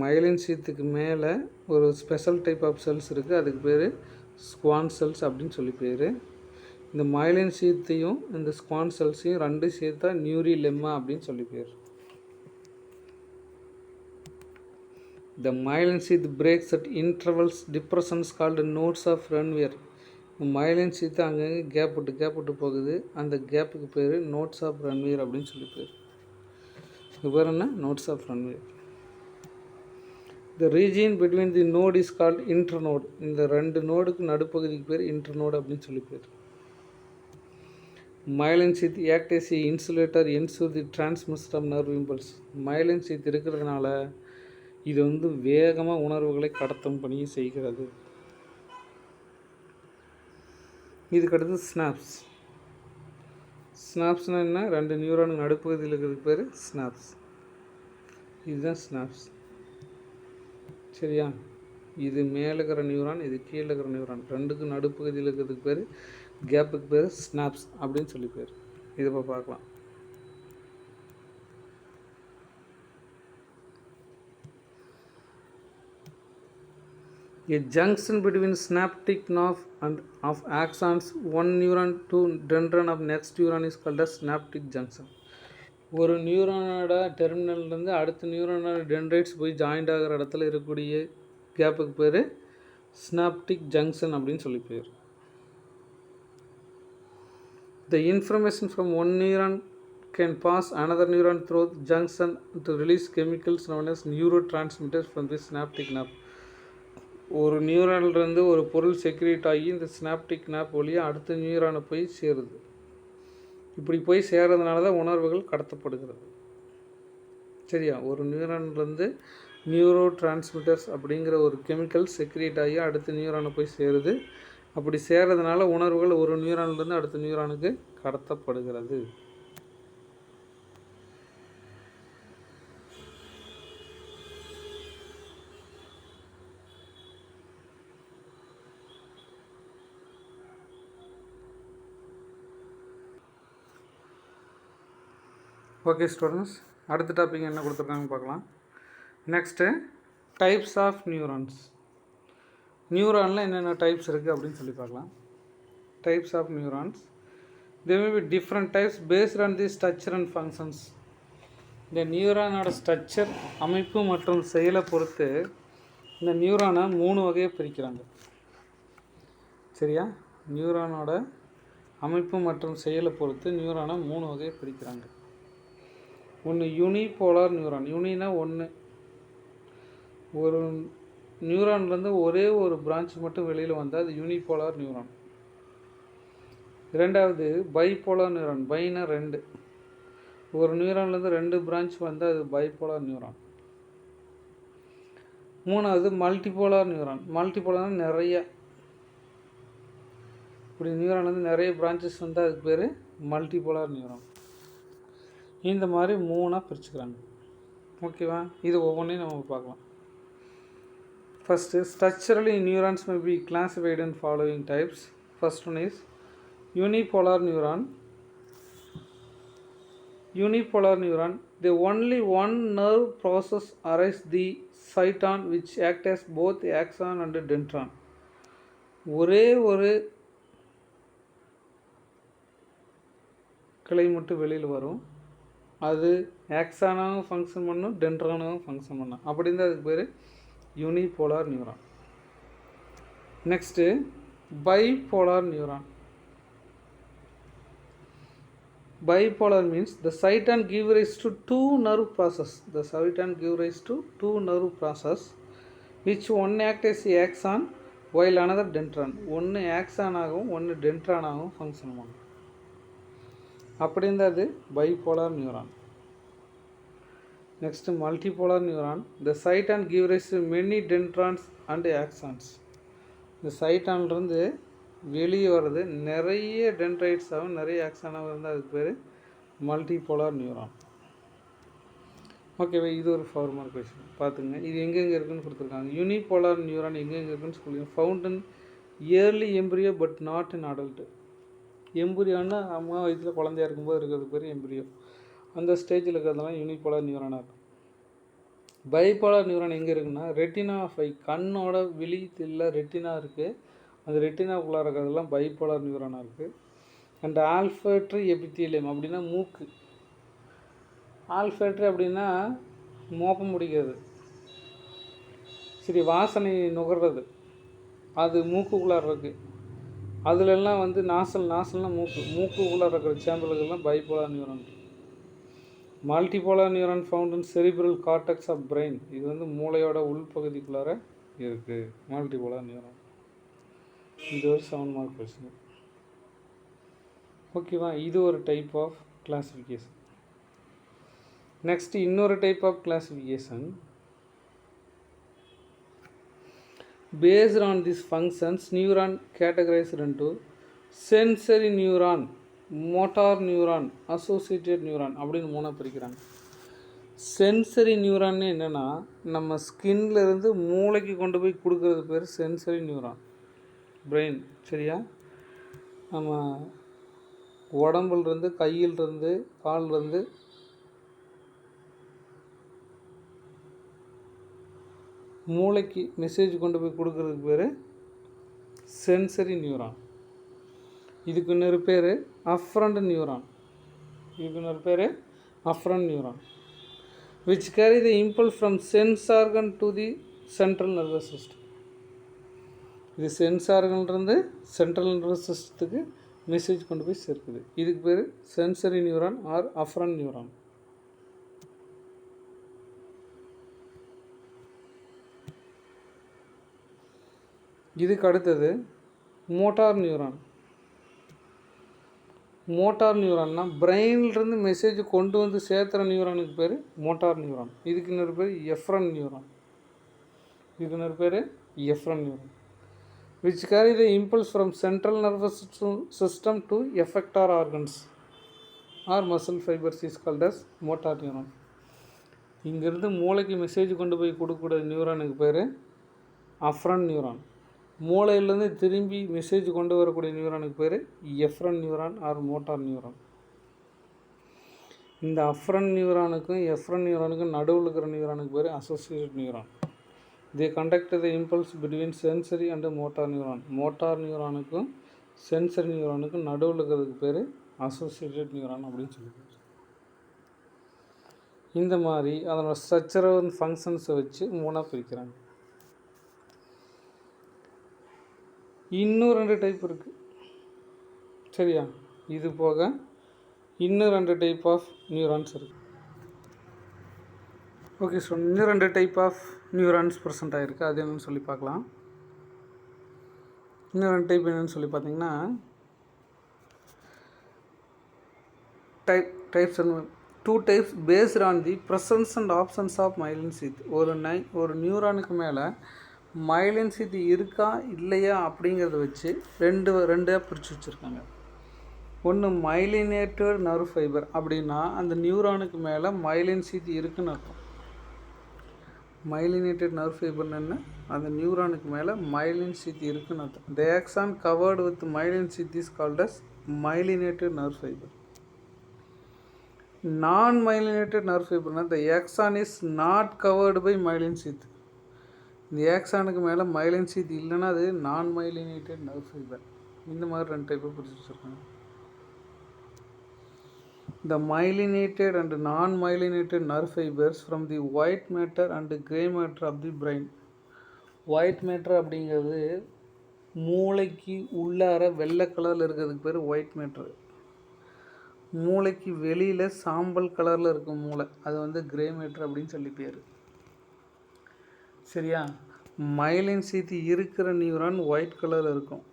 [SPEAKER 1] மைலின் ஷீத்துக்கு மேலே ஒரு ஸ்பெஷல் டைப் ஆஃப் செல்ஸ் இருக்குது, அதுக்கு பேர் ஸ்குவான் செல்ஸ் அப்படின்னு சொல்லி பேர். இந்த மைலின் ஷீத்தையும் இந்த ஸ்குவான் செல்ஸையும் ரெண்டு சேர்த்தா நியூரிலெம்மா அப்படின்னு சொல்லி பேர். The myelin sheath breaks at intervals depressions called nodes of Ranvier. myelin sheath அங்கங்கே கேப் விட்டு போகுது, அந்த கேப்புக்கு பேர் நோட்ஸ் ஆஃப் ரன்வியர் அப்படின்னு சொல்லி பேர். இது பேர் என்ன? Nodes of Ranvier. The region between the node is called internode. இந்த ரெண்டு நோடுக்கு நடுப்பகுதிக்கு பேர் internode அப்படின்னு சொல்லி பேர். myelin sheath act as a insulator ensure the transmission of nerve impulse. myelin sheath இருக்கிறதுனால இது வேகமாக உணர்வுகளை கடத்தும் பணியை செய்கிறது. இதுக்கடுத்து ஸ்னாப்ஸ். ஸ்னாப்ஸ்னால் என்ன? ரெண்டு நியூரானுக்கு நடுப்பகுதியில் இருக்கிறதுக்கு பேர் ஸ்னாப்ஸ். இதுதான் ஸ்னாப்ஸ். சரியா? இது மேலே இருக்கிற நியூரான், இது கீழே இருக்கிற நியூரான், ரெண்டுக்கும் நடுப்பகுதியில் இருக்கிறதுக்கு பேர், கேப்புக்கு பேர் ஸ்னாப்ஸ் அப்படின்னு சொல்லி பேர். இதை இப்போ பார்க்கலாம். A junction between synaptic nerve and of axons one neuron to dendron of next neuron is called as synaptic junction. ஒரு நியூரானோட டெர்மினல்லேருந்து அடுத்த நியூரானோட டென்ட்ரைட்ஸ் போய் ஜாயிண்ட் ஆகிற இடத்துல இருக்கக்கூடிய கேப்புக்கு பேர் சினாப்டிக் ஜங்ஷன் அப்படின்னு சொல்லி பேர். The information from one neuron can pass another neuron through the junction to release chemicals known as neurotransmitters from the synaptic nerve. ஒரு நியூரான்லேருந்து ஒரு பொருள் செக்ரேட் ஆகி இந்த சினாப்டிக் nerve வழியாக அடுத்த நியூரானை போய் சேருது. இப்படி போய் சேர்றதுனால தான் உணர்வுகள் கடத்தப்படுகிறது. சரியா? ஒரு நியூரான்லேருந்து நியூரோ டிரான்ஸ்மிட்டர்ஸ் அப்படிங்கிற ஒரு கெமிக்கல் செக்ரேட் ஆகி அடுத்த நியூரானை போய் சேருது. அப்படி சேர்றதுனால உணர்வுகள் ஒரு நியூரான்லேருந்து அடுத்த நியூரானுக்கு கடத்தப்படுகிறது. ஓகே ஸ்டூடெண்ட்ஸ், அடுத்த டாபிக் என்ன கொடுத்துருக்காங்கன்னு பார்க்கலாம். Next types of neurons. நியூரானில் என்னென்ன டைப்ஸ் இருக்குது அப்படின்னு சொல்லி பார்க்கலாம். Types of neurons. there may be different types based on the structure and functions. இந்த நியூரானோட ஸ்ட்ரக்சர், அமைப்பு மற்றும் செயலை பொறுத்து இந்த நியூரானை 3 வகையை பிரிக்கிறாங்க. சரியா? நியூரானோட அமைப்பு மற்றும் செயலை பொறுத்து நியூரானை 3 வகையை பிரிக்கிறாங்க. ஒன்று யூனிபோலார் நியூரான். யூனினா ஒன்று, ஒரு நியூரான்லேருந்து ஒரே ஒரு பிரான்ச் மட்டும் வெளியில் வந்தால் அது யூனிபோலார் நியூரான். ரெண்டாவது பைபோலார் நியூரான். பைனா 2, ஒரு நியூரான்லேருந்து 2 பிரான்ச் வந்தால் அது பைபோலார் நியூரான். மூணாவது மல்டிபோலார் நியூரான். மல்டிபோலார்னா நிறைய, இப்படி நியூரான்லேருந்து நிறைய பிரான்ச்சஸ் வந்தால் அதுக்கு பேர் மல்டிபோலார் நியூரான். இந்த மாதிரி 3ஆக பிரிச்சுக்கிறாங்க. ஓகேவா? இது ஒவ்வொன்றையும் நம்ம பார்க்கலாம். First structurally neurons may be classified in following types. First one is unipolar neuron. Unipolar neuron, the only one nerve process arise the cyton which act as both axon and dendron. ஒரே ஒரு கிளை மட்டும் வெளியில் வரும், அது ஆக்சானாகவும் function பண்ணும், டென்ட்ரானாகவும் function பண்ணும். அப்படி இருந்தால் அதுக்கு பேர் unipolar neuron. Next bipolar neuron. Bipolar means the cyton give rise to two nerve process. The cyton give rise to two nerve process which one act as axon while another dendron. ஒன்று axon ஆகவும் ஒன்று dendron ஆகவும் function பண்ணும். அப்படி இருந்தால் அது bipolar neuron. Next multipolar neuron. The cyton give rise to many dendrons and axons. இந்த சைட்டான்லேருந்து வெளியே வர்றது நிறைய டென்ட்ரைட்ஸாகவும் நிறைய ஆக்சானாகவும் இருந்தால் அதுக்கு பேர் மல்டிபோலார் நியூரான். ஓகேவா? இது ஒரு 4 மார்க் கொஸ்டின் பார்த்துங்க. இது எங்கெங்கே இருக்குதுன்னு கொடுத்துருக்காங்க. யூனிபோலார் நியூரான் எங்கெங்கே இருக்குதுன்னு சொல்லுங்கள். Found in early embryo but not in adult. எம்பிரியோன்னா அம்மா வயிற்றில் குழந்தையா இருக்கும்போது இருக்கிறது பேர் எம்பிரியோ. அந்த ஸ்டேஜில் இருக்கிறதுலாம் யூனிபோலார் நியூரானாக இருக்கும். பைபோலார் நியூரான் எங்கே இருக்குன்னா ரெட்டினா ஆஃப் ஐ, கண்ணோட விழித்தில் ரெட்டினா இருக்குது, அந்த ரெட்டினாக்குள்ளே இருக்கிறதெல்லாம் பைபோலார் நியூரானாக இருக்குது. அண்ட் ஆல்ஃபேட்ரி எபித்தீலியம் அப்படின்னா மூக்கு. ஆல்ஃபேட்ரி அப்படின்னா மோப்பம் முடிக்கிறது. சரி, வாசனை நுகர்றது அது மூக்குக்குள்ளார இருக்குது. அதிலெல்லாம் வந்து நாசல்னா மூக்குக்குள்ளார இருக்கிற சேம்பர்களுக்கெல்லாம் bipolar neuron. Multipolar neuron found in cerebral cortex of brain. இது வந்து மூளையோட உள்பகுதிக்குள்ளார இருக்குது மல்டிபோலார் நியூரான். இது ஒரு 7 மார்க் கொஸ்டின். ஓகேவா? இது ஒரு டைப் ஆஃப் கிளாஸிஃபிகேஷன். நெக்ஸ்ட் இன்னொரு type of classification. Based on these functions, neuron categorized into sensory neuron, motor neuron, associated neuron அப்படின்னு மூணாக பிரிக்கிறாங்க. சென்சரி நியூரான்னு என்னென்னா, நம்ம ஸ்கின்ல இருந்து மூளைக்கு கொண்டு போய் கொடுக்கறது பேர் சென்சரி நியூரான், பிரெயின். சரியா? நம்ம உடம்புலேருந்து, கையிலிருந்து, கால்லேருந்து மூளைக்கு மெசேஜ் கொண்டு போய் கொடுக்கறதுக்கு பேர் சென்சரி நியூரான். இதுக்கு இன்னொரு பேர் afferent neuron. which carry the impulse from sense organ to the central nervous system. இது சென்ஸ் ஆர்கன்லேருந்து சென்ட்ரல் நர்வஸ் சிஸ்டத்துக்கு மெசேஜ் கொண்டு போய் சேர்க்குது. இதுக்கு பேர் sensory neuron or afferent neuron. இதுக்கு அடுத்தது மோட்டார் நியூரான். மோட்டார் நியூரான்னா பிரெயின்லேருந்து மெசேஜ் கொண்டு வந்து சேர்த்துற நியூரானுக்கு பேர் மோட்டார் நியூரான். இதுக்கு இன்னொரு பேர் efferent neuron. which carry the impulse from central nervous system to effector organs or muscle fibers is called as motor neuron. இங்கேருந்து மூளைக்கு மெசேஜ் கொண்டு போய் கொடுக்கக்கூடிய நியூரானுக்கு பேர் அஃப்ரன் நியூரான். மூளையிலேருந்து திரும்பி மெசேஜ் கொண்டு வரக்கூடிய நியூரானுக்கு பேர் efferent neuron or motor neuron. இந்த அஃப்ரன் நியூரானுக்கும் எஃப்ரன் நியூரானுக்கும் நடுவில் இருக்கிற நியூரானுக்கு பேர் associated neuron. They conduct the impulse between sensory and motor neuron. Motor நியூரானுக்கும் சென்சரி நியூரானுக்கும் நடுவில் இருக்கிறதுக்கு பேர் அசோசியேட்டட் நியூரான் அப்படின்னு சொல்லியிருக்காங்க. இந்த மாதிரி அதனோட ஸ்ட்ரக்சரல் அண்ட் ஃபங்க்ஷன்ஸை வச்சு மூணாக பிரிக்கிறாங்க. இன்னும் 2 டைப் இருக்குது. சரியா? இது போக இன்னும் 2 டைப் ஆஃப் நியூரான்ஸ் இருக்குது. ஓகே, ஸோ இன்னும் 2 டைப் ஆஃப் நியூரான்ஸ் ப்ரெசென்ட் ஆகிருக்கு. அது என்னென்னு சொல்லி பார்க்கலாம். இன்னும் 2 டைப் என்னென்னு சொல்லி பார்த்தீங்கன்னா, types 2 types based on the presence and absence of myelin sheath. ஒரு நியூரானுக்கு மேலே மைலின் சீத் இருக்கா இல்லையா அப்படிங்கிறத வச்சு ரெண்டாக பிரித்து வச்சுருக்காங்க. ஒன்று மைலினேட்டட் நர்வ் ஃபைபர் அப்படின்னா அந்த நியூரானுக்கு மேலே மைலின் சீத் இருக்குன்னு அர்த்தம். மைலினேட்டட் நர்வ் ஃபைபர்னு என்ன? அந்த நியூரானுக்கு மேலே மைலின் சீத் இருக்குன்னு அர்த்தம். The axon covered with myelin sheath is called as myelinated nerve fibre. Non myelinated nerve ஃபைபர்னால் the axon is not covered by myelin sheath. இந்த ஆக்சானுக்கு மேலே மைலின் சீத் இல்லைன்னா அது நான் மைலினேட்டட் நர்வ் ஃபைபர். இந்த மாதிரி 2 டைப்பாக பிரித்து வச்சுருக்காங்க. The myelinated and non-myelinated nerve fibers from the white matter and grey matter of the brain. White matter அப்படிங்கிறது மூளைக்கு உள்ளார வெள்ளை கலரில் இருக்கிறதுக்கு பேர் ஒயிட் மேட்ரு. மூளைக்கு வெளியில் சாம்பல் கலரில் இருக்கும் மூளை, அது வந்து கிரே மேட்ரு அப்படின்னு சொல்லி பேர். சரியா? மைலின் சீத்து இருக்கிற நியூரான் ஒயிட் கலரில் இருக்கும்,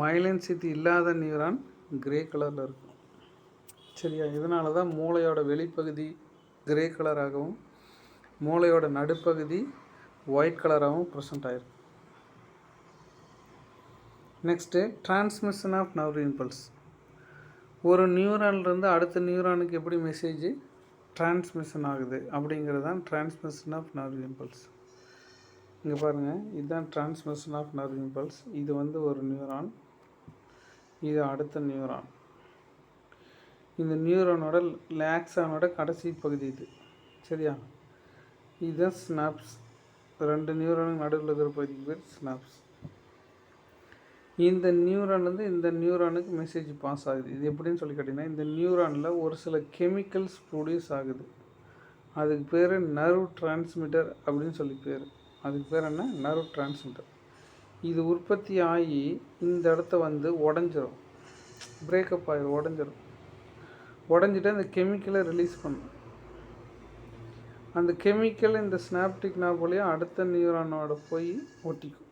[SPEAKER 1] மைலின் சீத்து இல்லாத நியூரான் கிரே கலரில் இருக்கும். சரியா? இதனால தான் மூளையோட வெளிப்பகுதி கிரே கலராகவும் மூளையோட நடுப்பகுதி ஒயிட் கலராகவும் ப்ரெசென்ட் ஆகிருக்கு. Next transmission of nerve impulse. ஒரு நியூரான்லேருந்து அடுத்த நியூரானுக்கு எப்படி மெசேஜ் டிரான்ஸ்மிஷன் ஆகுது அப்படிங்கிறது தான் டிரான்ஸ்மிஷன் ஆஃப் நர்வ் இம்பல்ஸ். இங்கே பாருங்கள், இதுதான் டிரான்ஸ்மிஷன் ஆஃப் நர்வ் இம்பல்ஸ். இது வந்து ஒரு நியூரான், இது அடுத்த நியூரான். இந்த நியூரானோட லாக்ஸானோட கடைசி பகுதி இது. சரியா? இதுதான் ஸ்னாப்ஸ். 2 நியூரானுக்கு நடுவில் இருக்கிற பகுதிக்கு பேர் ஸ்னாப்ஸ். இந்த நியூரான்லேருந்து இந்த நியூரானுக்கு மெசேஜ் பாஸ் ஆகுது. இது எப்படின்னு சொல்லி கேட்டிங்கன்னா, இந்த நியூரானில் ஒரு சில கெமிக்கல்ஸ் ப்ரொடியூஸ் ஆகுது. அதுக்கு பேர் நர்வ் டிரான்ஸ்மிட்டர் அப்படின்னு சொல்லி பேர். அதுக்கு பேர் என்ன? Nerve transmitter. இது உற்பத்தி ஆகி இந்த இடத்த வந்து உடஞ்சிரும், பிரேக்கப் ஆகிடும், உடஞ்சிட்டு அந்த கெமிக்கலை ரிலீஸ் பண்ணும். அந்த கெமிக்கல் இந்த ஸ்னாப்டிக் நாப் வழியாக அடுத்த நியூரானோட போய் ஒட்டிக்கும்.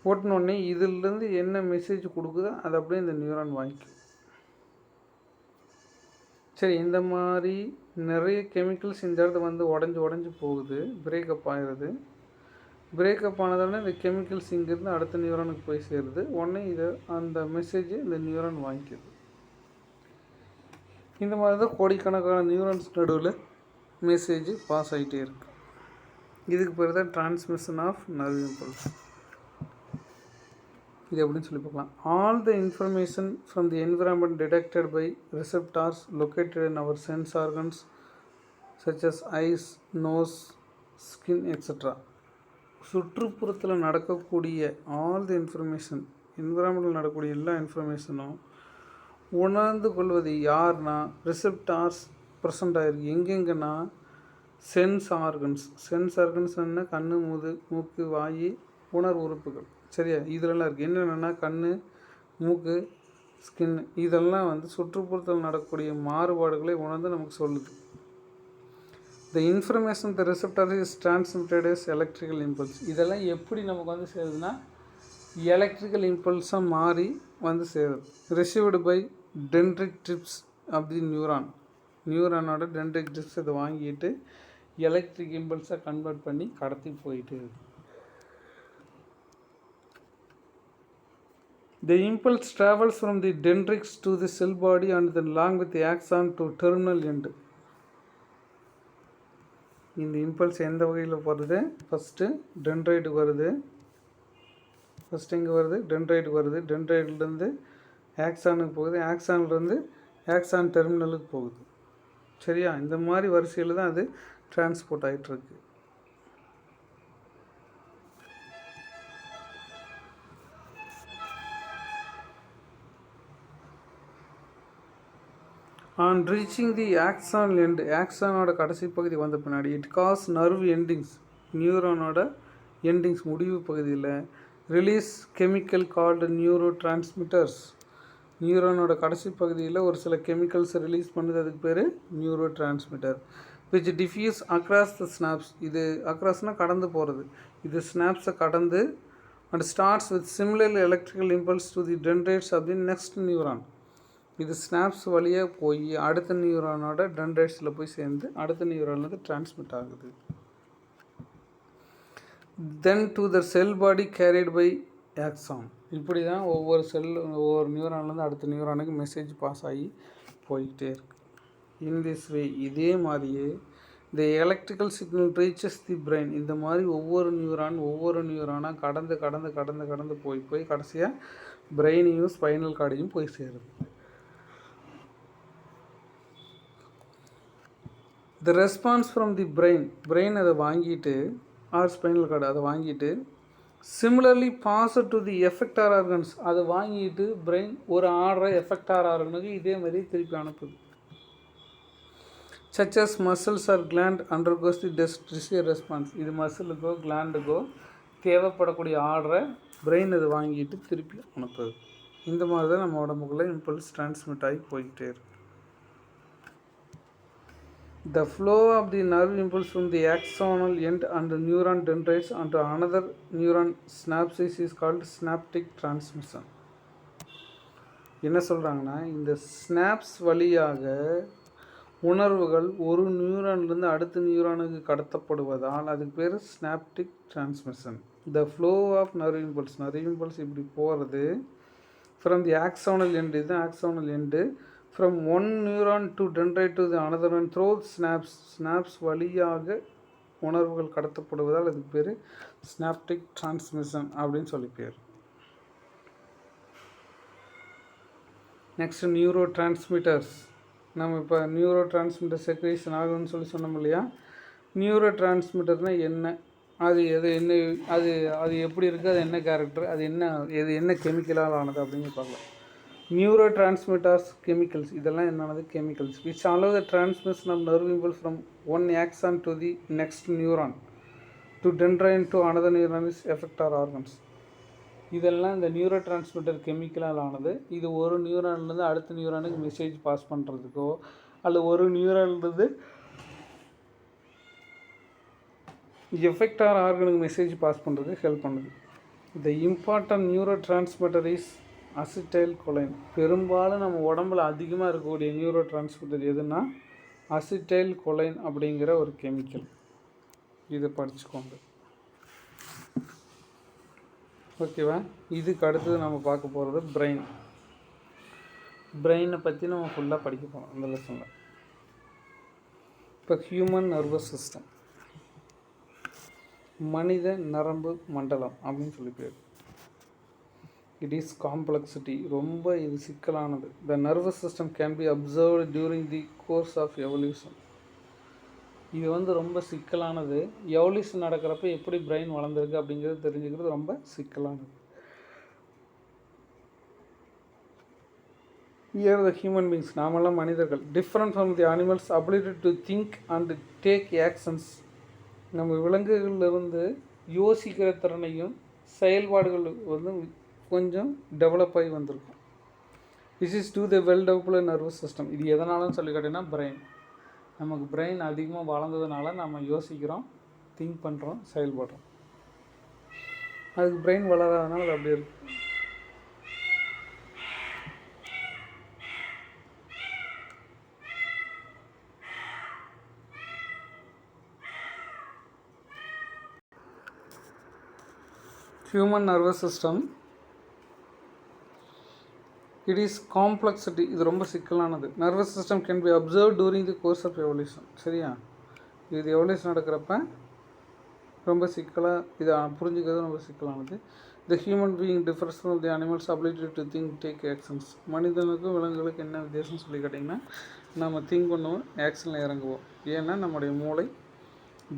[SPEAKER 1] ஓட்டினோடனே இதிலேருந்து என்ன மெசேஜ் கொடுக்குதோ அதை அப்படியே இந்த நியூரான் வாங்கிக்கும். சரி, இந்த மாதிரி நிறைய கெமிக்கல்ஸ் இந்த இடத்துல வந்து உடஞ்சி போகுது, பிரேக்கப் ஆகிடுது. பிரேக்கப் ஆனதோடனே இந்த கெமிக்கல்ஸ் இங்கேருந்து அடுத்த நியூரானுக்கு போய் சேருது. உடனே இதை அந்த மெசேஜை இந்த நியூரான் வாங்கிக்குது. இந்த மாதிரி தான் கோடிக்கணக்கான நியூரான்ஸ் நடுவில் மெசேஜ் பாஸ் ஆகிட்டே இருக்கு. இதுக்கு பேர் தான் டிரான்ஸ்மிஷன் ஆஃப் நர்வ் இம்பல்ஸ். இது எப்படின்னு சொல்லி பார்க்கலாம். All the information from the environment detected by receptors located in our sense organs such as eyes, nose, skin extra. சுற்றுப்புறத்தில் நடக்கக்கூடிய ஆல் தி இன்ஃபர்மேஷன், என்விரான்மெண்டில் நடக்கக்கூடிய எல்லா இன்ஃபர்மேஷனும் உணர்ந்து கொள்வது யார்னா ரிசெப்டார்ஸ் ப்ரெசண்ட் ஆகிருக்கு. எங்கெங்கன்னா சென்ஸ் ஆர்கன்ஸ். சென்ஸ் ஆர்கன்ஸ் என்ன? கண், மூக்கு, வாய், உணர்வு உறுப்புகள். சரியா? இதெல்லாம் இருக்குது. என்னென்னா கண், மூக்கு, ஸ்கின், இதெல்லாம் வந்து சுற்றுப்புறத்தில் நடக்கக்கூடிய மாறுபாடுகளை உணர்ந்து நமக்கு சொல்லுது. The information the receptor is transmitted is electrical impulse. இதெல்லாம் எப்படி நமக்கு வந்து சேருதுன்னா எலக்ட்ரிக்கல் இம்பல்ஸாக மாறி வந்து சேருது. Received by dendritic tips of the நியூரானோட டென்ட்ரிக் ட்ரிப்ஸ் இதை வாங்கிட்டு எலக்ட்ரிக் இம்பல்ஸாக கன்வெர்ட் பண்ணி கடத்தி போயிட்டு இருக்குது. The impulse travels from the dendrites to the cell body and then along with the axon to terminal end. இந்த இம்பல்ஸ் எந்த வகையில் வருது? ஃபஸ்ட்டு டென்ட்ரைட்டுக்கு வருது. ஃபஸ்ட்டு எங்கே வருது? டென்ட்ரைட்டுக்கு வருது. டென்ட்ரைட்லேருந்து ஆக்சானுக்கு போகுது. ஆக்சான்லேருந்து ஆக்சான் டெர்மினலுக்கு போகுது. சரியா? இந்த மாதிரி வரிசையில் தான் அது டிரான்ஸ்போர்ட் ஆகிட்டுருக்கு. On reaching the axon end, ஆக்சானோட கடைசி பகுதி வந்த பின்னாடி இட் காஸ் நர்வ் எண்டிங்ஸ், நியூரானோட எண்டிங்ஸ் முடிவு பகுதியில் release chemical called neurotransmitters. நியூரானோட கடைசி பகுதியில் ஒரு சில கெமிக்கல்ஸ் ரிலீஸ் பண்ணுது. அதுக்கு பேர் neurotransmitter. Which diffuse across the synapse. இது அக்ராஸ்னால் கடந்து போகிறது. இது ஸ்னாப்ஸை கடந்து and starts with similar electrical impulse to the dendrites of the next neuron. இது ஸ்னாப்ஸ் வழியாக போய் அடுத்த நியூரானோட டென்ட்ரைட்ஸில் போய் சேர்ந்து அடுத்த நியூரான்லேருந்து டிரான்ஸ்மிட் ஆகுது. Then to the cell body carried by axon. இப்படி தான் ஒவ்வொரு நியூரான்லேருந்து அடுத்த நியூரானுக்கு மெசேஜ் பாஸ் ஆகி போய்கிட்டே இருக்கு. இன் திஸ் வே, இதே மாதிரியே த எலக்ட்ரிக்கல் சிக்னல் ரீச்சஸ் தி பிரெயின். இந்த மாதிரி ஒவ்வொரு நியூரானாக கடந்து போய் கடைசியாக பிரெயினையும் ஸ்பைனல் கார்டையும் போய் சேருது. The response from the brain அதை வாங்கிட்டு, ஆர் ஸ்பைனல் கார்டு அதை வாங்கிட்டு, similarly pass to the effector organs. அதை வாங்கிட்டு பிரெயின் ஒரு ஆர்டரை எஃபெக்டார் ஆர்கனுக்கு இதே மாதிரி திருப்பி அனுப்புது. such as muscles or gland undergoes the desired response. இது மசிலுக்கோ கிளாண்டுக்கோ தேவைப்படக்கூடிய ஆர்டரை பிரெயின் அதை வாங்கிட்டு திருப்பி அனுப்புது. இந்த மாதிரி தான் நம்ம உடம்புக்குள்ளே இம்பல்ஸ் டிரான்ஸ்மிட் ஆகி போய்கிட்டே இருக்கு. The flow of the nerve impulse from the axonal end and the neuron dendrites onto another neuron synapses is called synaptic transmission. என்ன சொல்கிறாங்கன்னா, இந்த ஸ்னாப்ஸ் வழியாக உணர்வுகள் ஒரு நியூரான்லேருந்து அடுத்த நியூரானுக்கு கடத்தப்படுவதால் அதுக்கு பேர் synaptic transmission. The flow of nerve impulse இப்படி போகிறது ஃப்ரம் தி ஆக்சோனல் எண்டு. இதுதான் axonal end. From one neuron to dendrite to the another one through synapse வழியாக உணர்வுகள் கடத்தப்படுவதால் அதுக்கு பேர் ஸ்னாப்டிக் டிரான்ஸ்மிஷன் அப்படின்னு சொல்லி பேர். Next neuro transmitters. நம்ம இப்போ நியூரோ டிரான்ஸ்மிட்டர் செக்ரேஷன் ஆகுதுன்னு சொல்லி சொன்னோம் இல்லையா? நியூரோ டிரான்ஸ்மிட்டர்னால் என்ன, அது அது எப்படி இருக்குது, அது என்ன கேரக்டர், அது என்ன கெமிக்கலால் ஆனது அப்படின்னு பார்க்கலாம். நியூரோ டிரான்ஸ்மிட்டர்ஸ் கெமிக்கல்ஸ், இதெல்லாம் என்னென்னது chemicals which allow the transmission of nerve impulse from one axon to the next neuron to dendrite to another neuron is effector organs. இதெல்லாம் இந்த நியூரோ டிரான்ஸ்மிட்டர் கெமிக்கலால் ஆனது. இது ஒரு நியூரான்லேருந்து அடுத்த நியூரானுக்கு மெசேஜ் பாஸ் பண்ணுறதுக்கோ அல்லது ஒரு நியூரான்லேருந்து எஃபெக்டார் ஆர்கனுக்கு மெசேஜ் பாஸ் பண்ணுறதுக்கு ஹெல்ப் பண்ணுது. The important neuro transmitter is acetyl choline. பெரும்பாலும் நம்ம உடம்புல அதிகமாக இருக்கக்கூடிய நியூரோ டிரான்ஸ்மிட்டர் எதுனா அசிட்டைல் கொலைன் அப்படிங்கிற ஒரு கெமிக்கல். இதை படிச்சுக்கோங்க, ஓகேவா? இதுக்கு அடுத்தது நம்ம பார்க்க போகிறது பிரெயின். பிரெயினை பற்றி நம்ம ஃபுல்லாக படிக்க போகிறோம் இந்த லெசனில். இப்போ ஹியூமன் நர்வஸ் சிஸ்டம், மனித நரம்பு மண்டலம் அப்படின்னு சொல்லி பேர். இட் இஸ் காம்ப்ளெக்சிட்டி, ரொம்ப இது சிக்கலானது. The nervous system can be observed during the course of evolution. இது வந்து ரொம்ப சிக்கலானது. எவல்யூஷன் நடக்கிறப்ப எப்படி பிரெயின் வளர்ந்துருக்கு அப்படிங்கிறது தெரிஞ்சுக்கிறது ரொம்ப சிக்கலானது. ஹியர் த ஹியூமன் பீங்ஸ், நாமெல்லாம் மனிதர்கள், different from the animals ability to think and take actions. நம்ம விலங்குகளிலிருந்து யோசிக்கிற திறனையும் செயல்பாடுகள் வந்து கொஞ்சம் டெவலப் ஆகி வந்திருக்கும். This is to the well developed nervous system. இது எதனாலும் சொல்லி கேட்டிங்கன்னா பிரெயின். நமக்கு பிரெயின் அதிகமாக வளர்ந்ததுனால நம்ம யோசிக்கிறோம், திங்க் பண்ணுறோம், செயல்படுறோம். அதுக்கு பிரெயின் வளராதனால அது அப்படி இருக்கு. Human nervous system it is complexity, இது ரொம்ப சிக்கலானது. Nervous system can be observe during the course of evolution. சரியா? இது எவல்யூஷன் நடக்கிறப்ப ரொம்ப சிக்கலாக இதை புரிஞ்சுக்கிறது ரொம்ப சிக்கலானது. The human being differs from the animals ability to think take actions. மனிதனுக்கும் விலங்குகளுக்கு என்ன வித்தியாசம்னு சொல்லி கேட்டிங்கன்னா, நம்ம திங்க் பண்ணுவோம், ஆக்ஷனில் இறங்குவோம். ஏன்னா நம்முடைய மூளை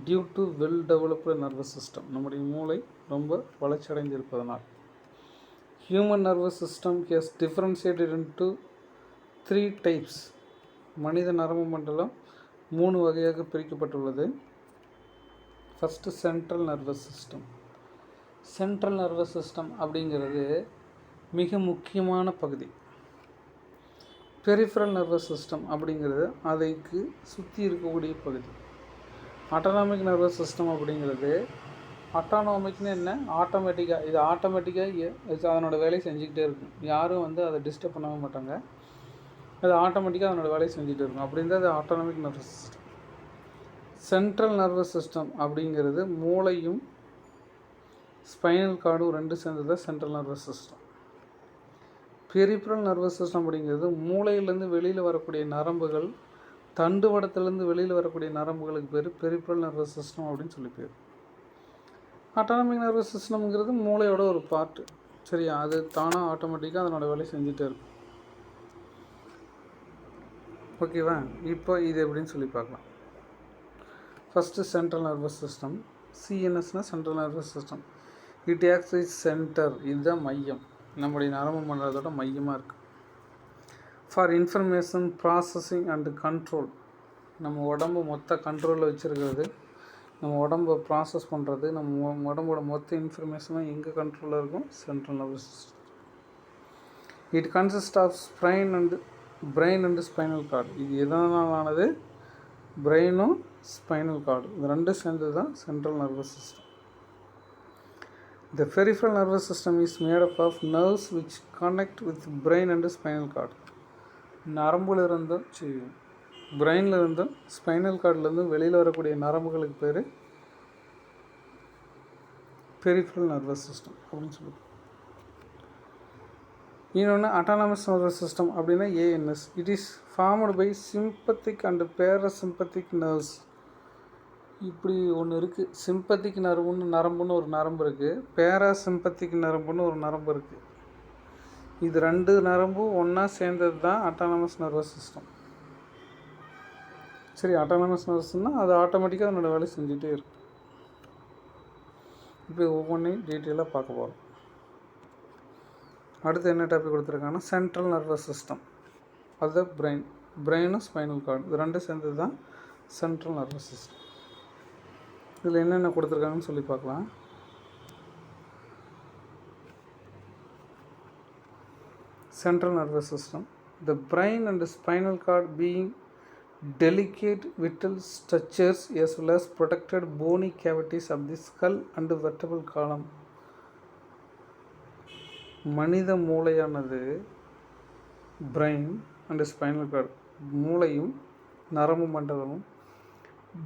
[SPEAKER 1] due to well developed nervous system, நம்முடைய மூளை ரொம்ப வளர்ச்சி அடைந்திருப்பதனால். Human nervous system has differentiated into 3 types. மனித நரம்பு மண்டலம் 3 வகையாக பிரிக்கப்பட்டுள்ளது. First central nervous system. Central nervous system அப்படிங்கிறது மிக முக்கியமான பகுதி. பெரிஃபரல் நர்வஸ் சிஸ்டம் அப்படிங்கிறது அதைக்கு சுற்றி இருக்கக்கூடிய பகுதி. ஆட்டோனாமிக் நர்வஸ் சிஸ்டம் அப்படிங்கிறது, ஆட்டோனாமிக்னு என்ன, ஆட்டோமேட்டிக்காக, இது ஆட்டோமேட்டிக்காக அதனோட வேலையை செஞ்சுக்கிட்டே இருக்கும். யாரும் வந்து அதை டிஸ்டர்ப் பண்ணவே மாட்டாங்க. அது ஆட்டோமேட்டிக்காக அதனோட வேலையை செஞ்சுக்கிட்டே இருக்கும். அப்படின்றது அது autonomic nervous system. Central nervous system அப்படிங்கிறது மூளையும் ஸ்பைனல் கார்டும் ரெண்டு சேர்ந்தது central nervous system. Peripheral nervous system அப்படிங்கிறது மூளையிலேருந்து வெளியில் வரக்கூடிய நரம்புகள், தண்டுவடத்துலேருந்து வெளியில் வரக்கூடிய நரம்புகளுக்கு பேர் பெரிஃபரல் நர்வஸ் சிஸ்டம் அப்படின்னு சொல்லி பேர். ஆட்டோனாமிக் நர்வஸ் சிஸ்டம்ங்கிறது மூளையோட ஒரு பார்ட்டு. சரியா? அது தானாக ஆட்டோமேட்டிக்காக அதனோட வேலையை செஞ்சுட்டே இருக்கும். ஓகேவா? இப்போ இது எப்படின்னு சொல்லி பார்க்கலாம். First central nervous system. சிஎன்எஸ்னால் central nervous system. It acts is centre, இதுதான் மையம், நம்முடைய நரம்பு மண்டலத்தோட மையமாக இருக்குது. For information processing and control, நம்ம உடம்பு மொத்த கண்ட்ரோலில் வச்சுருக்கிறது, நம்ம உடம்பை ப்ராசஸ் பண்ணுறது, நம்ம உடம்போட மொத்த இன்ஃபர்மேஷனும் எங்கே கண்ட்ரோலில் இருக்கும்? Central nervous system. It consist of brain and spinal cord. இது எதனாலானது? பிரெயினும் ஸ்பைனல் கார்டு, இது ரெண்டும் சேர்ந்தது தான் central nervous system. The peripheral nervous system is made up of nerves which connect with brain and spinal cord. நரம்புல இருந்தும் பிரெயினில் இருந்தும் ஸ்பைனல் கார்டிலேருந்தும் வெளியில் வரக்கூடிய நரம்புகளுக்கு பேர் பெரிஃபரல் நர்வஸ் சிஸ்டம் அப்படின்னு சொல்லுவோம். இன்னொன்று ஆட்டானமஸ் நர்வஸ் சிஸ்டம் அப்படின்னா ANS. It is formed by sympathetic and parasympathetic nerves. இப்படி ஒன்று இருக்குது. சிம்பத்திக் நரம்புன்னு ஒரு நரம்பு இருக்குது, பேராசிம்பத்திக் நரம்புன்னு ஒரு நரம்பு இருக்குது. இது ரெண்டு நரம்பும் ஒன்றா சேர்ந்தது தான் ஆட்டானமஸ் நர்வஸ் சிஸ்டம். சரி, ஆட்டோனமஸ் நர்வஸ்னால் அது ஆட்டோமேட்டிக்காக அதனோட வேலை செஞ்சுட்டே இருக்கும். இப்போ ஒவ்வொன்றையும் டீட்டெயிலாக பார்க்க போகிறோம். அடுத்து என்ன டாபிக் கொடுத்துருக்காங்கன்னா சென்ட்ரல் நர்வஸ் சிஸ்டம், அது பிரெயினும் ஸ்பைனல் கார்டு இது ரெண்டும் சேர்ந்தது தான் சென்ட்ரல் நர்வஸ் சிஸ்டம். இதில் என்னென்ன கொடுத்துருக்காங்கன்னு சொல்லி பார்க்கலாம். Central nervous system. The brain and the spinal cord being delicate vital structures as well as protected bony cavities of the skull and vertebral column. மனித மூளையானது பிரெயின் அண்ட் ஸ்பைனல் கார்டு மூளையும் நரம்பு மண்டலமும்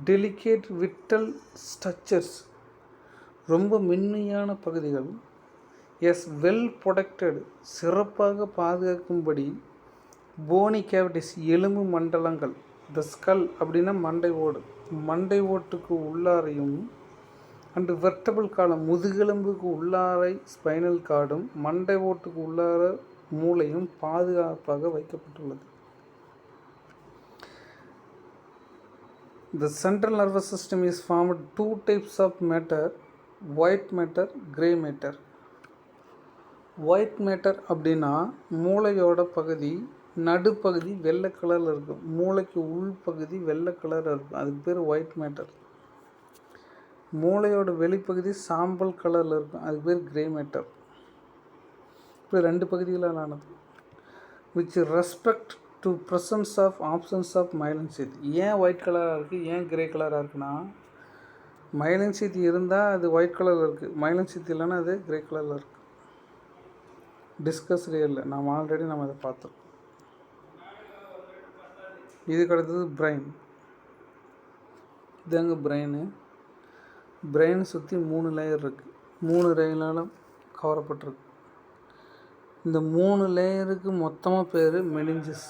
[SPEAKER 1] delicate Vittal structures ரொம்ப மென்மையான பகுதிகள் as well protected சிறப்பாக பாதுகாக்கும்படி Fani cavities எலும்பு மண்டலங்கள் த skull அப்படின்னா மண்டை ஓட்டுக்கு உள்ளாரையும் அண்டு வெர்டபிள் காலம் முதுகெலும்புக்கு உள்ளாரை ஸ்பைனல் கார்டும் மண்டை ஓட்டுக்கு உள்ளார மூளையும் பாதுகாப்பாக வைக்கப்பட்டுள்ளது. The central nervous system is formed two types of matter, white matter, gray matter. White matter அப்படின்னா மூளையோட பகுதி நடுப்பகுதி வெள்ளை கலரில் இருக்கும், மூளைக்கு உள்பகுதி வெள்ளை கலரில் இருக்கும், அதுக்கு பேர் ஒயிட் மேட்டர். மூளையோட வெளிப்பகுதி சாம்பல் கலரில் இருக்கும், அதுக்கு பேர் கிரே மேட்டர். இப்படி ரெண்டு பகுதிகளால் ஆனது. Which respect to presence of absence of myelin sheath. ஏன் ஒயிட் கலராக இருக்குது, ஏன் கிரே கலராக இருக்குன்னா மைலின் சீத் இருந்தால் அது ஒயிட் கலரில் இருக்குது, மைலின் சீத் இல்லைன்னா அது கிரே கலரில் இருக்குது. டிஸ்கஸ்டே இல்லை, நம்ம ஆல்ரெடி அதை பார்த்தோம். இதுக்கு அடுத்தது பிரெயின். இதாங்க பிரெயின் சுற்றி 3 லேயர் இருக்குது, 3 லேயரால் கவரப்பட்டிருக்கு. இந்த 3 லேயருக்கு மொத்தமாக பேர் மெனிஞ்சஸ்.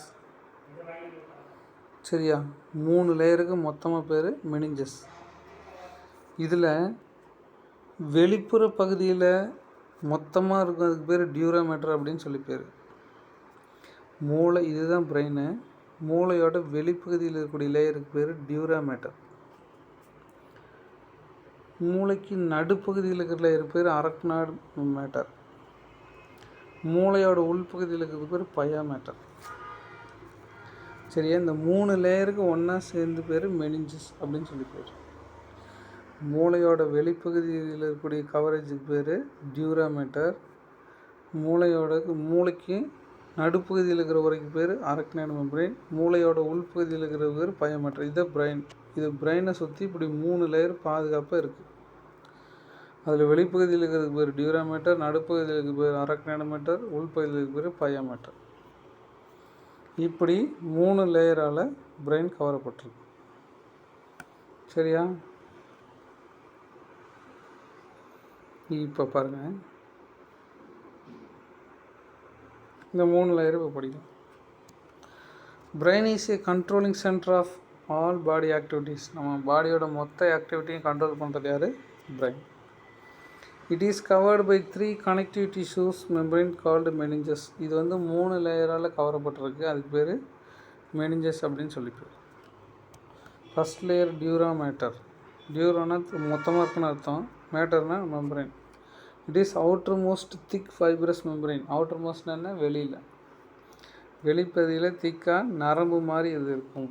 [SPEAKER 1] சரியா, 3 லேயருக்கு மொத்தமாக பேர் மெனிஞ்சஸ். இதில் வெளிப்புற பகுதியில் மொத்தமாக இருக்கும், அதுக்கு பேர் டியூராமேட்டர் அப்படின்னு சொல்லி பேர். மூளை இதுதான் பிரெயின், மூளையோட வெளிப்பகுதியில் இருக்கக்கூடிய லேயருக்கு பேர் டியூராமேட்டர். மூளைக்கு நடுப்பகுதியில் இருக்கிற லேயர் பேர் அரக்னாய்டு மேட்டர். மூளையோட உள்பகுதியில் இருக்கிறது பேர் பயாமேட்டர். சரியா, இந்த 3 லேயருக்கு ஒன்றா சேர்ந்து பேர் மெனிஞ்சஸ் அப்படின்னு சொல்லி பேர். மூளையோட வெளிப்பகுதியில் இருக்கக்கூடிய கவரேஜுக்கு பேர் டியூராமேட்டர். மூளைக்கு நடுப்பகுதியில் இருக்கிற வரைக்கும் பேர் அரக்னாய்டு மெம்பரேன். மூளையோட உள்பகுதியில் இருக்கிற பேர் பயோமேட்டர். இதை பிரெயின். இது பிரெயினை சுற்றி இப்படி 3 லேயர் பாதுகாப்பாக இருக்குது. அதில் வெளிப்பகுதியில் இருக்கிறதுக்கு பேர் டியூராமேட்டர், நடுப்பகுதியில் இருக்கிற பேர் அரக்னாய்டு மேட்டர், உள்பகுதியில் இருக்கிற பேர் பயோமேட்டர். இப்படி 3 லேயரால் பிரெயின் கவரப்பட்டிருக்கு. சரியா, இப்போ பாருங்கள், இந்த 3 லேயர் இப்போ படிக்கும். Brain is a controlling centre of all body activities. நம்ம பாடியோட மொத்த ஆக்டிவிட்டியும் கண்ட்ரோல் பண்ணுறது யார்? Brain. It is covered by 3 connective tissues membrane called meninges. இது 3 லேயரால் கவரப்பட்டிருக்கு, அதுக்கு பேர் மெனிஞ்சஸ் அப்படின்னு சொல்லி பேர். First layer dura mater. டியூரானா மொத்தமாக இருக்குன்னு அர்த்தம், மேட்டர்னா membrane. It is outermost thick fibrous membrane. Outer மோஸ்ட்னா வெளிப்பகுதியில் திக்காக நரம்பு மாதிரி இது இருக்கும்.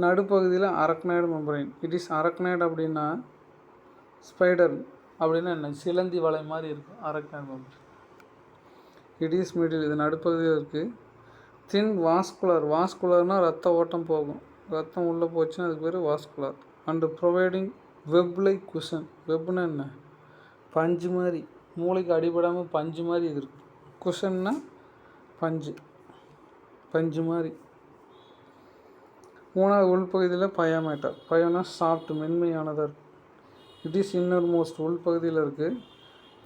[SPEAKER 1] நடுப்பகுதியில் arachnoid membrane. It is arachnoid அப்படின்னா ஸ்பைடர் அப்படின்னா என்ன, சிலந்தி வலை மாதிரி இருக்கும் arachnoid membrane. It is middle, இது நடுப்பகுதியில் இருக்குது. தின் வாஸ்குலர்னால் ரத்த ஓட்டம் போகும், ரத்தம் உள்ளே போச்சுன்னா அதுக்கு பேர் vascular. And providing web like cushion. வெப்னா என்ன, பஞ்சு மாதிரி, மூளைக்கு அடிபடாமல் பஞ்சு மாதிரி இது இருக்குது. குஷன்னா பஞ்சு மாதிரி. 3வது உள்பகுதியில் பயோமேட்டர். பயோனா சாஃப்ட், மென்மையானதாக இருக்குது. இட் இஸ் இன்னர் மோஸ்ட், உள்பகுதியில் இருக்குது.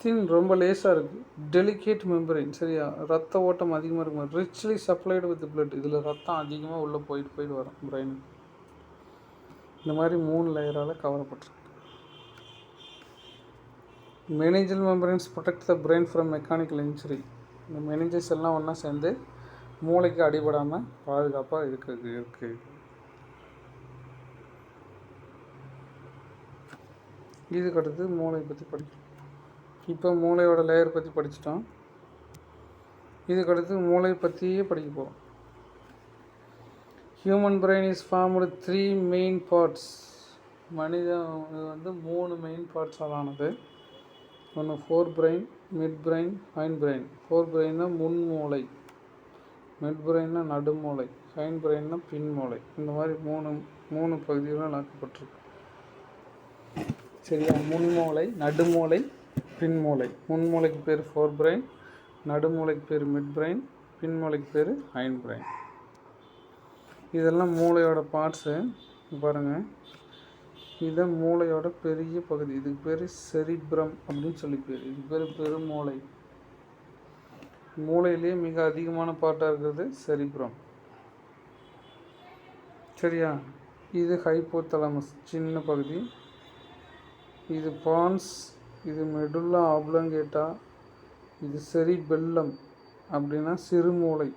[SPEAKER 1] தின், ரொம்ப லேசாக இருக்குது. Delicate membrane. சரியா, ரத்த ஓட்டம் அதிகமாக இருக்கும். Richly supplied with blood. இதில் ரத்தம் அதிகமாக உள்ளே போயிட்டு வரும் பிரெயினுக்கு. இந்த மாதிரி 3 லேயரால் கவரப்பட்டிருக்கு. Meningeal membranes protect the brain from mechanical injury. இந்த மெனிஞ்சஸ் எல்லாம் ஒன்றா சேர்ந்து மூளைக்கு அடிபடாமல் பாதுகாப்பாக இருக்குது. இதுக்கு அடுத்து மூளை பற்றி படிக்கணும். இப்போ மூளையோட லேயர் பற்றி படிச்சிட்டோம். இதுக்கடுத்து மூளை பற்றியே படிக்க போகிறோம். Human brain is formed 3 main parts. மனிதன் வந்து 3 மெயின் பார்ட்ஸால் ஆனது. ஒன்று forebrain, midbrain, hindbrain. Fore பிரெயின்னா முன்மூளை, மிட் பிரெயின்னா நடுமூளை, ஹைண்ட் பிரெயின்னா பின்மூளை. இந்த மாதிரி மூணு பகுதிகளாக ஆக்கப்பட்டிருக்கு. சரியா? முன்மூளை, நடுமூளை, பின்மூளை. முன்மூளைக்கு பேர் ஃபோர் பிரெயின், நடுமூளைக்கு பேர் மிட் பிரெயின், பின்மூளைக்கு பேர் ஹைண்ட் பிரெயின். இதெல்லாம் மூளையோட பார்ட்ஸு. பாருங்கள், இதுதான் மூளையோட பெரிய பகுதி. இதுக்கு பேர் செரிப்ரம் அப்படின்னு சொல்லி பேர். இதுக்கு பேர் பெருமூளை. மூளையிலேயே மிக அதிகமான பார்ட்டாக இருக்கிறது செரிப்ரம். சரியா? இது ஹைப்போதலமஸ், சின்ன பகுதி. இது பான்ஸ், இது மெடுல்லா ஆப்லங்கேட்டா, இது செரிபெல்லம் அப்படின்னா சிறுமூளை,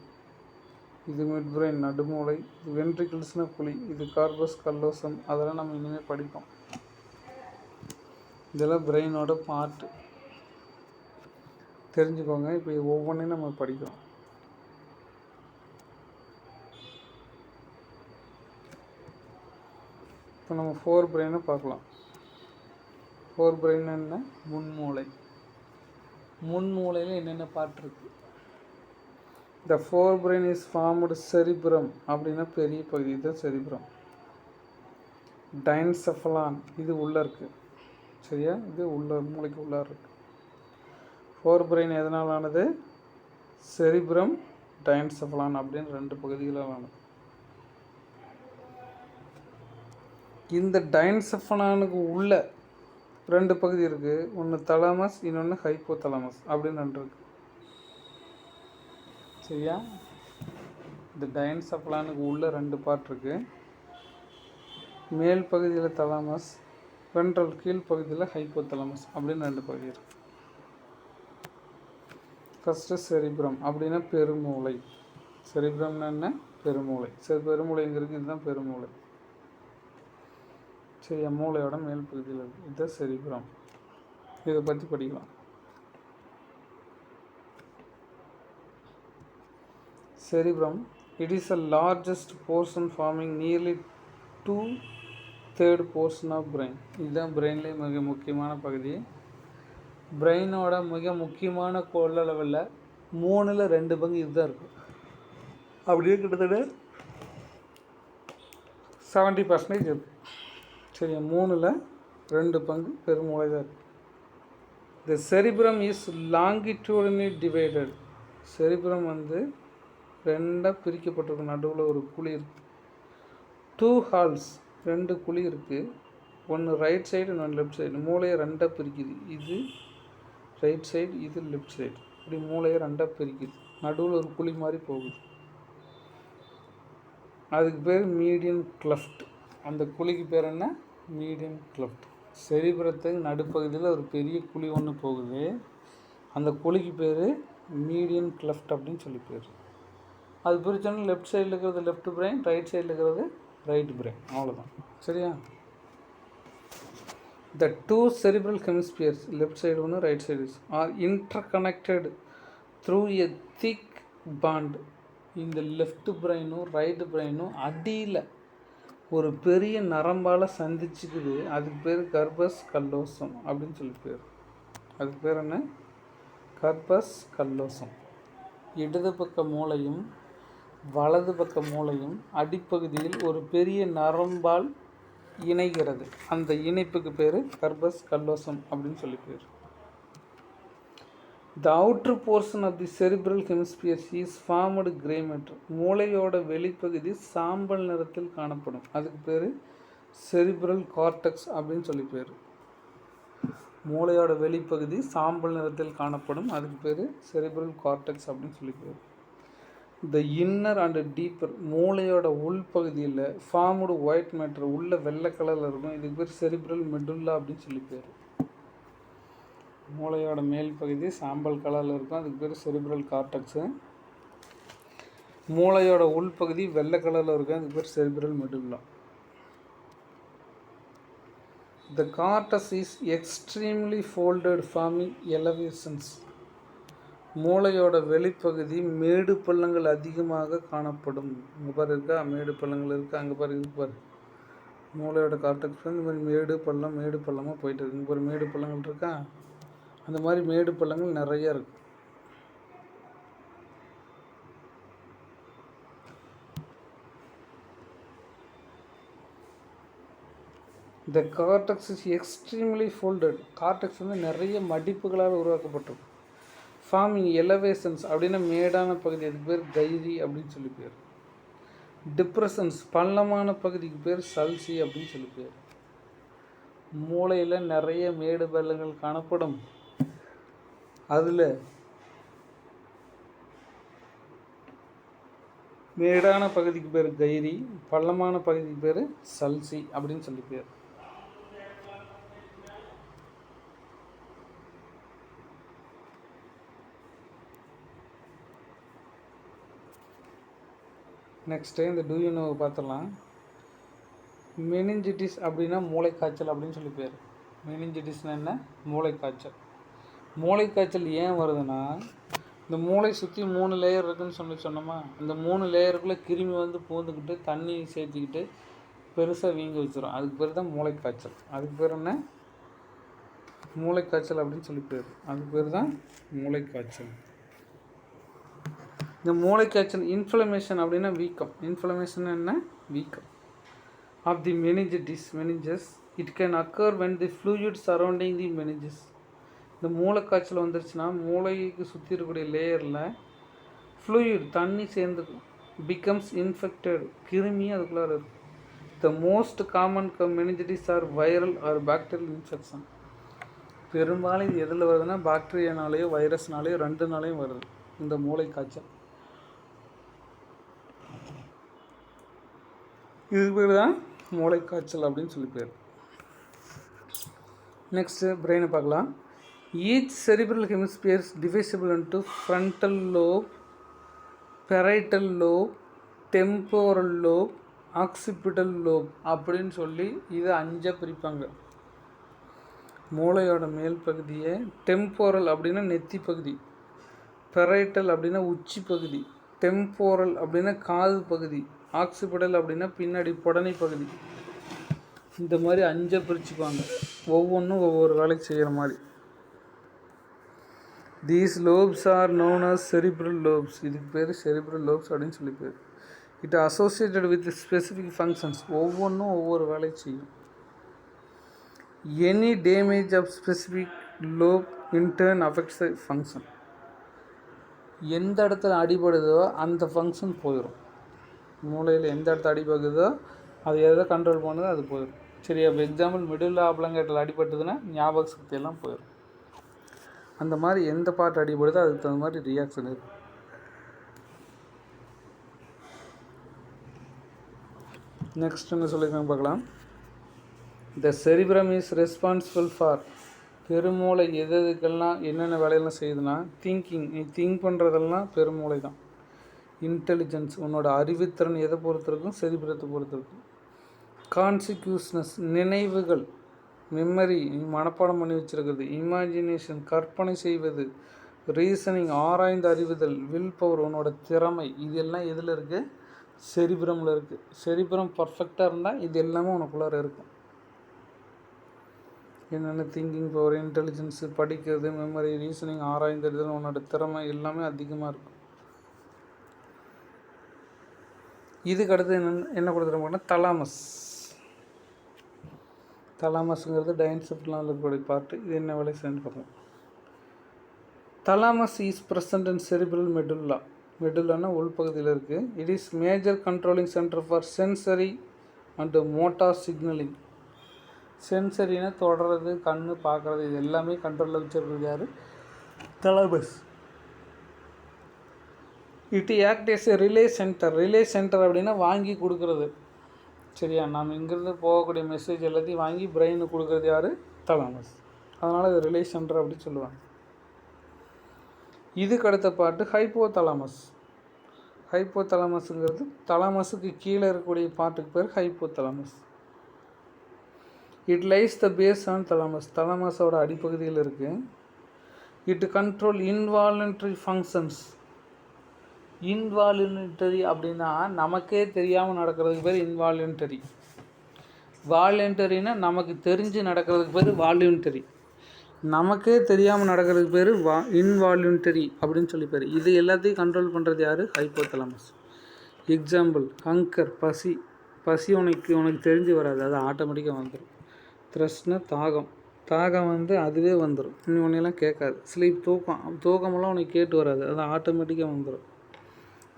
[SPEAKER 1] இது மிட் பிரெயின் நடுமூளை, இது வென்ட்ரிகிள்ஸ்னால் குழி, இது கார்பஸ் கல்லோசம். அதெல்லாம் நம்ம இனிமேல் படிப்போம். இதெல்லாம் பிரெயினோட பார்ட்டு, தெரிஞ்சுக்கோங்க. இப்போ ஒவ்வொன்றையும் நம்ம படிக்கிறோம். இப்போ நம்ம ஃபோர் பிரெயினை பார்க்கலாம். ஃபோர் பிரெயின் என்ன? முன்மூளை. முன்மூளையில் என்னென்ன பார்ட் இருக்குது? த four brain is formed cerebrum அப்படின்னா பெரிய பகுதி தான் செரிப்ரம். டைன்செஃபலான் இது உள்ளே இருக்குது. சரியா? இது உள்ள மூளைக்கு உள்ளே இருக்குது. ஃபோர் பிரெயின் எதனால் ஆனது? செரிப்ரம், டைன்செஃபலான் அப்படின்னு 2 பகுதிகளால் ஆனது. இந்த டைன்செஃபலானுக்கு உள்ள 2 பகுதி இருக்குது. ஒன்று தலாமஸ், இன்னொன்று ஹைப்போதலாமஸ் அப்படின்னு 2 இருக்குது. சரியா? இந்த டைன்செஃபலானுக்கு உள்ள 2 பார்ட் இருக்குது. மேல் பகுதியில் தலாமஸ், வென்ட்ரல் கீழ்ப்பகுதியில் ஹைப்போதலாமஸ் அப்படின்னு 2 பகுதி இருக்குது. ஃபஸ்ட்டு செரிப்ரம் அப்படின்னா பெருமூளை. செரிப்ரம்னா என்ன? பெருமூளை. சரி, பெருமூளை எங்கே இருக்குது? இதுதான் பெருமூளை. சரியா? மூளையோட மேல் பகுதியில் இருக்குது. இதுதான் செரிப்ரம். இதை பற்றி படிக்கலாம். Cerebrum, it is the largest portion forming nearly 2/3 portion of brain. இதுதான் பிரெயின்லேயே மிக முக்கியமான பகுதி. பிரெயினோட மிக முக்கியமான கொள்ளளவில் 3/2 பங்கு இதுதான் இருக்குது. அப்படியே கிட்டத்தட்ட 70% இருக்குது. சரியா? 3/2 பங்கு பெருமூளை தான் இருக்குது. த செரிப்ரம் இஸ் லாங்கிடியூடினலி டிவைடட். செரிப்ரம் வந்து 2 பிரிக்கப்பட்டிருக்கு. நடுவில் ஒரு குழி இருக்குது. 2 ஹால்ஸ், 2 குழி இருக்குது. ஒன்று ரைட் சைடு, இன்னொன்று லெஃப்ட் சைடு. மூளையை 2 பிரிக்குது. இது ரைட் சைடு, இது லெஃப்ட் சைடு. இப்படி மூளையை 2 பிரிக்குது. நடுவில் ஒரு குழி மாதிரி போகுது. அதுக்கு பேர் மீடியன் கிளஃப்ட். அந்த குழிக்கு பேர் என்ன? Median cleft. செரிப்ரத்துக்கு நடுப்பகுதியில் ஒரு பெரிய குழி ஒன்று போகுது. அந்த குழிக்கு பேர் மீடியன் கிளஃப்ட் அப்படின்னு சொல்லி பேர். அது பிரிச்சோன்னா லெஃப்ட் சைடில் இருக்கிறது லெஃப்ட் பிரெயின், ரைட் சைடில் இருக்கிறது ரைட் பிரெயின். அவ்வளோதான். சரியா? The 2 cerebral hemispheres, left side ஒன்று, right side, are interconnected through a thick band. இந்த லெஃப்ட் பிரெயினும் ரைட் பிரெயினும் அடியில் ஒரு பெரிய நரம்பால் சந்திச்சுக்குது. அதுக்கு பேர் கர்பஸ் கல்லோசம் அப்படின்னு சொல்லி பேர். அதுக்கு பேர் என்ன? கர்பஸ் கல்லோசம். இடது பக்க மூளையும் வலது பக்க மூளையும் அடிப்பகுதியில் ஒரு பெரிய நரம்பால் இணைகிறது. அந்த இணைப்புக்கு பேர் கர்பஸ் கல்லோசம் அப்படின்னு சொல்லி பேர். The outer portion of the cerebral hemisphere is formed grey matter. மூளையோட வெளிப்பகுதி சாம்பல் நிறத்தில் காணப்படும். அதுக்கு பேர் செரிப்ரல் கார்டெக்ஸ் அப்படின்னு சொல்லி பேர். மூளையோட வெளிப்பகுதி சாம்பல் நிறத்தில் காணப்படும். அதுக்கு பேர் செரிப்ரல் கார்டெக்ஸ் அப்படின்னு சொல்லி பேர். த இன்னர் அண்ட் டீப்பர், மூளையோட உள்பகுதியில் ஃபார்ம்டு ஒயிட் மேட்டர், உள்ள வெள்ளை கலரில் இருக்கும். இதுக்கு பேர் செரிப்ரல் மெடுல்லா அப்படின்னு சொல்லி பேர். மூளையோட மேல் பகுதி சாம்பல் கலரில் இருக்கும். அதுக்கு பேர் செரிப்ரல் கார்டெக்ஸு. மூளையோட உள்பகுதி வெள்ளை கலரில் இருக்கும். அதுக்கு பேர் cerebral medulla. The cortex is extremely folded forming elevations. மூளையோட வெளிப்பகுதி மேடு பள்ளங்கள் அதிகமாக காணப்படும். இங்கே பாரு இருக்கா, மேடு பள்ளங்கள் இருக்கா, அங்கே பாரு இது பாரு. மூளையோட கார்டெக்ஸ் இந்த மாதிரி மேடு பள்ளமாக போயிட்டு இருக்கு. இங்கே ஒரு மேடு பள்ளங்கள் இருக்கா, அந்த மாதிரி மேடு பள்ளங்கள் நிறைய இருக்கு. The cortex is extremely folded. Cortex வந்து நிறைய மடிப்புகளால் உருவாக்கப்பட்டிருக்கு. ஃபார்மிங் எலவேஷன்ஸ் அப்படின்னா மேடான பகுதி, அதுக்கு பேர் கைரி அப்படின்னு சொல்லி பேர். டிப்ரெஷன்ஸ் பள்ளமான பகுதிக்கு பேர் சல்சி அப்படின்னு சொல்லி பேர். மூளையில் நிறைய மேடு பள்ளங்கள் காணப்படும். அதில் மேடான பகுதிக்கு பேர் கைரி, பள்ளமான பகுதிக்கு பேர் சல்சி அப்படின்னு சொல்லி பேர். நெக்ஸ்ட்டு இந்த டூ யூ நோவை பார்த்துடலாம். மெனிஞ்சிட்டிஸ் அப்படின்னா மூளைக்காய்ச்சல் அப்படின்னு சொல்லி பேர். மெனிஞ்சிட்டிஸ்னால் என்ன? மூளைக்காய்ச்சல். மூளைக்காய்ச்சல் ஏன் வருதுன்னா, இந்த மூளை சுற்றி 3 லேயர் இருக்குதுன்னு சொன்னோமா, அந்த 3 லேயருக்குள்ளே கிருமி வந்து பூந்துக்கிட்டு தண்ணி சேர்த்திக்கிட்டு பெருசாக வீங்க வச்சிடும். அதுக்கு பேர் தான் மூளைக்காய்ச்சல். அதுக்கு பேர் என்ன? மூளைக்காய்ச்சல் அப்படின்னு சொல்லி பேர். அதுக்கு பேர் தான் மூளைக்காய்ச்சல். இந்த மூளைக்காய்ச்சல் இன்ஃப்ளமேஷன் அப்படின்னா வீக்கம். இன்ஃப்ளமேஷன் என்ன? வீக்கம் of the meninges. It can occur when the fluid surrounding the meninges. இந்த மூளைக்காய்ச்சல் வந்துருச்சுன்னா மூளைக்கு சுற்றி இருக்கக்கூடிய லேயரில் ஃப்ளூயிட் தண்ணி சேர்ந்து பிகம்ஸ் இன்ஃபெக்டட். கிருமி அதுக்குள்ளே இருக்கும். The most common meningitis are viral or bacterial infection. பெரும்பாலும் இது எதில் வருதுன்னா பாக்டீரியானாலேயோ வைரஸ்னாலேயோ 2நாலேயும் வருது இந்த மூளைக்காய்ச்சல். இது பேர் தான் மூளைக்காய்ச்சல் அப்படின்னு சொல்லி பேர். நெக்ஸ்ட்டு பிரெயினை பார்க்கலாம். Each cerebral hemispheres divisible into frontal lobe, parietal lobe, temporal lobe, occipital lobe அப்படின்னு சொல்லி இதை 5 பிரிப்பாங்க. மூளையோட மேல் பகுதியை டெம்போரல் அப்படின்னா நெத்தி பகுதி, பெரைட்டல் அப்படின்னா உச்சி பகுதி, டெம்போரல் அப்படின்னா காது பகுதி, ஆக்சிபிடல் அப்படின்னா பின்னாடி புடனை பகுதி. இந்த மாதிரி 5 பிரிச்சுப்பாங்க. ஒவ்வொன்றும் ஒவ்வொரு வேலைக்கு செய்கிற மாதிரி. These lobes are known as cerebral lobes. இதுக்கு பேர் செரிப்ரல் லோப்ஸ் அப்படின்னு சொல்லி பேர். It associated with specific functions. ஒவ்வொன்றும் ஒவ்வொரு வேலையை செய்யும். Any damage of specific lobe in turn affects the function. எந்த இடத்துல அடிபடுதோ அந்த ஃபங்க்ஷன் போயிடும். மூளையில் எந்த இடத்துல அடிபடுதோ அது எதை கண்ட்ரோல் பண்ணுதோ அது போயிடும். சரி, அப்போ எக்ஸாம்பிள் மிடில் ஆப்லங்கேட்டில் அடிபட்டுதுன்னா ஞாபக சக்தியெல்லாம் போயிடும். அந்த மாதிரி எந்த பார்ட் அடிபடுதோ அதுக்கு தகுந்த மாதிரி ரியாக்ஷன் இருக்கும். நெக்ஸ்ட் என்ன சொல்லியிருக்காங்க பார்க்கலாம். த செரிப்ரம் இஸ் ரெஸ்பான்சிபிள் ஃபார். பெருமூளை எதுக்கெல்லாம் என்னென்ன வேலையெல்லாம் செய்யுதுன்னா, திங்கிங். நீ திங்க் பண்ணுறதெல்லாம் பெருமூளை தான். இன்டெலிஜென்ஸ் உன்னோட அறிவுத்திறன் எதை பொறுத்திருக்கும்? செரிப்ரத்தை பொறுத்திருக்கும். கான்சிக்யூஸ்னஸ் நினைவுகள், மெமரி மனப்பாடம் பண்ணி வச்சுருக்கிறது. இமேஜினேஷன் கற்பனை செய்வது. ரீசனிங் ஆராய்ந்து அறிவுதல். வில் பவர் உன்னோட திறமை. இது எல்லாம் எதில் இருக்குது? செரிப்ரமில் இருக்குது. செரிப்ரம் பர்ஃபெக்டாக இருந்தால் இது எல்லாமே உனக்குள்ளார இருக்கும். என்னென்ன திங்கிங் பவர், இன்டெலிஜென்ஸு, படிக்கிறது, மெமரி, ரீசனிங் ஆராய்ந்து அறிதல், உன்னோட திறமை எல்லாமே அதிகமாக இருக்கும். இதுக்கு அடுத்து என்ன கொடுத்துருப்பாங்கன்னா தலாமஸ். தலாமஸுங்கிறது டைன்செப்ட்லாம் இருக்கக்கூடிய பார்ட்டு. இது என்ன வேலை செய்யணும்னு பார்க்கலாம். Thalamus is present in cerebral medulla. மெடுல்லானா உள்பகுதியில் இருக்குது. It is major controlling centre for sensory and motor signalling. சென்சரினா தொடர்றது, கண்ணு பார்க்குறது, இது எல்லாமே கண்ட்ரோலில் வச்சுருக்கிறது யார்? Thalamus. It act as a relay centre. Relay centre அப்படின்னா வாங்கி கொடுக்குறது. சரியா, நாம் இங்கேருந்து போகக்கூடிய மெசேஜ் எல்லாத்தையும் வாங்கி பிரெயினுக்கு கொடுக்குறது யார்? தலாமஸ். அதனால் இது ரிலே சென்டர் அப்படின்னு சொல்லுவாங்க. இதுக்கு அடுத்த பாட்டு ஹைப்போ தலாமஸ். ஹைப்போ தலாமஸுங்கிறது தலாமஸுக்கு கீழே இருக்கக்கூடிய பாட்டுக்கு பேர் hypothalamus. It lies the base on thalamus. தலாமஸோட அடிப்பகுதியில் இருக்குது. It control involuntary functions. Involuntary அப்படின்னா நமக்கே தெரியாமல் நடக்கிறதுக்கு பேர் இன்வாலன்டரி. வாலண்டரின்னா நமக்கு தெரிஞ்சு நடக்கிறதுக்கு பேர் வாலண்டரி. நமக்கே தெரியாமல் நடக்கிறதுக்கு பேர் இன்வாலண்டரி அப்படின்னு சொல்லி பேர். இது எல்லாத்தையும் கண்ட்ரோல் பண்ணுறது யார்? ஹைப்போதலாமஸ். எக்ஸாம்பிள், ஹங்கர், பசி. பசி உனக்கு தெரிஞ்சு வராது, அது ஆட்டோமேட்டிக்காக வந்துடும். த்ரஸ்ட்னா தாகம். தாகம் அதுவே வந்துடும், இன்னும் ஒன்றெல்லாம் கேட்காது. ஸ்லீப், தூக்கமெல்லாம் உனக்கு கேட்டு வராது, அது ஆட்டோமேட்டிக்காக வந்துடும்.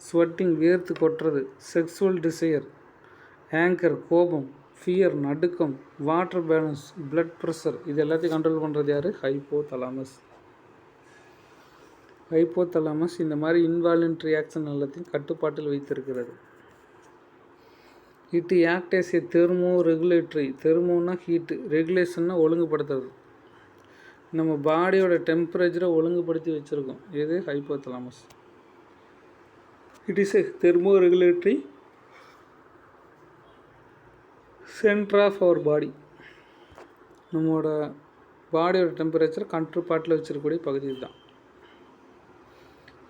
[SPEAKER 1] ஸ்வெட்டிங், வேர்த்து கொட்டுறது. செக்ஸுவல் டிசையர், ஆங்கர், கோபம். ஃபியர், நடுக்கம். Water balance, blood pressure. இது எல்லாத்தையும் கண்ட்ரோல் பண்ணுறது யார்? ஹைப்போதலாமஸ். ஹைப்போதலாமஸ் இந்த மாதிரி இன்வாலன்ட்ரி ஆக்ஷன் எல்லாத்தையும் கட்டுப்பாட்டில் வைத்திருக்கிறது. It act as a thermoregulatory. தெர்மோன்னா ஹீட்டு, ரெகுலேஷன்னா ஒழுங்குபடுத்துறது. நம்ம பாடியோட டெம்பரேச்சரை ஒழுங்குபடுத்தி வச்சுருக்கோம். எது? Hypothalamus. It is a thermoregulatory centre of our body. நம்மளோட பாடியோட டெம்பரேச்சரை கட்டுப்பாட்டில் வச்சுருக்கக்கூடிய பகுதி தான்.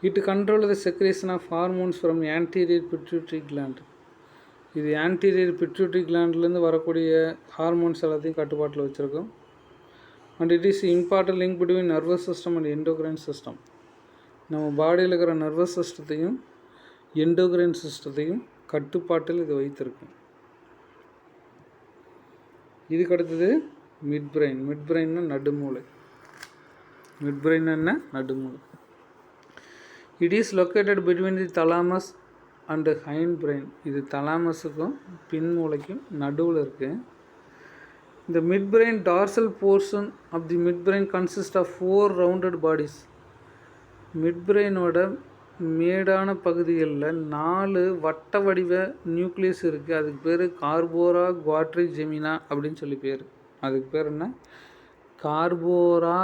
[SPEAKER 1] It control the secretion of hormones from anterior pituitary gland. இது ஆன்டீரியர் பிட்யூட்டரி கிளாண்ட்லேருந்து வரக்கூடிய ஹார்மோன்ஸ் எல்லாத்தையும் கட்டுப்பாட்டில் வச்சுருக்கோம். And it is important link between nervous system and endocrine system. நம்ம பாடியில் இருக்கிற நர்வஸ் சிஸ்டத்தையும் எண்டோக்ரைன் சிஸ்டத்தையும் கட்டுப்பாட்டில் இது வைத்திருக்கும். இதுக்கு அடுத்தது மிட் பிரெயின். மிட் பிரெயின்னா நடுமூளை. மிட் பிரெயின் என்ன? நடுமூளை. It is located between the thalamus and hindbrain. இது தலாமஸுக்கும் பின்மூளைக்கும் நடுவில் இருக்குது. இந்த midbrain dorsal portion of the midbrain consist of 4 rounded bodies. Mid பிரெயினோட மேடான பகுதிகளில் 4 வட்ட வடிவ நியூக்ளியஸ் இருக்குது. அதுக்கு பேர் கார்போரா குவாட்ரிஜெமினா அப்படின்னு சொல்லி பேர். அதுக்கு பேர் என்ன? கார்போரா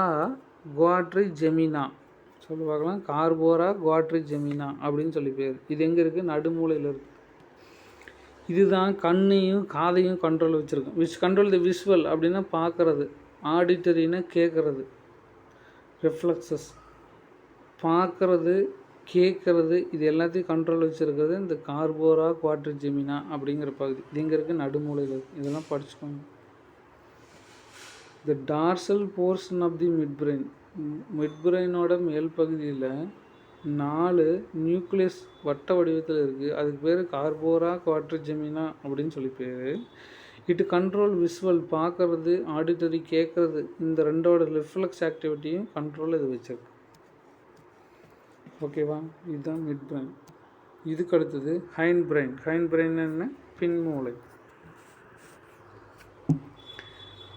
[SPEAKER 1] குவாட்ரிஜெமினா. சொல்லி பார்க்கலாம். கார்போரா குவாட்ரிஜெமினா அப்படின்னு சொல்லி பேர். இது எங்கே இருக்குது? நடுமூளையில் இருக்குது. இதுதான் கண்ணையும் காதையும் கண்ட்ரோல் வச்சுருக்கும். கண்ட்ரோல் தி விஷுவல் அப்படின்னா பார்க்குறது, ஆடிட்டரின்னா கேட்குறது, ரெஃப்ளெக்ஸஸ் பார்க்குறது கேட்குறது, இது எல்லாத்தையும் கண்ட்ரோல் வச்சுருக்கிறது இந்த கார்போரா குவாட்ரிஜெமினா அப்படிங்கிற பகுதி. இது எங்கே இருக்குது? நடுமூளையில் இருக்குது. இதெல்லாம் படிச்சுக்கோங்க. The dorsal portion of the midbrain. Mid பிரெயினோட மேல் பகுதியில் 4 நியூக்ளியஸ் வட்ட வடிவத்தில் இருக்குது. அதுக்கு பேர் கார்போரா குவாட்ரிஜெமினா அப்படின்னு சொல்லி பேர். இட்டு கண்ட்ரோல் விஷுவல் பார்க்குறது, ஆடிட்டரி கேட்குறது, இந்த ரெண்டோட ரிஃப்ளெக்ஸ் ஆக்டிவிட்டியும் கண்ட்ரோல் இது வச்சிருக்கு. ஓகேவா? இதுதான் மிட் பிரெயின். இதுக்கு அடுத்தது ஹைண்ட் பிரெயின். ஹைண்ட் பிரெயின் என்ன? பின்மூளை.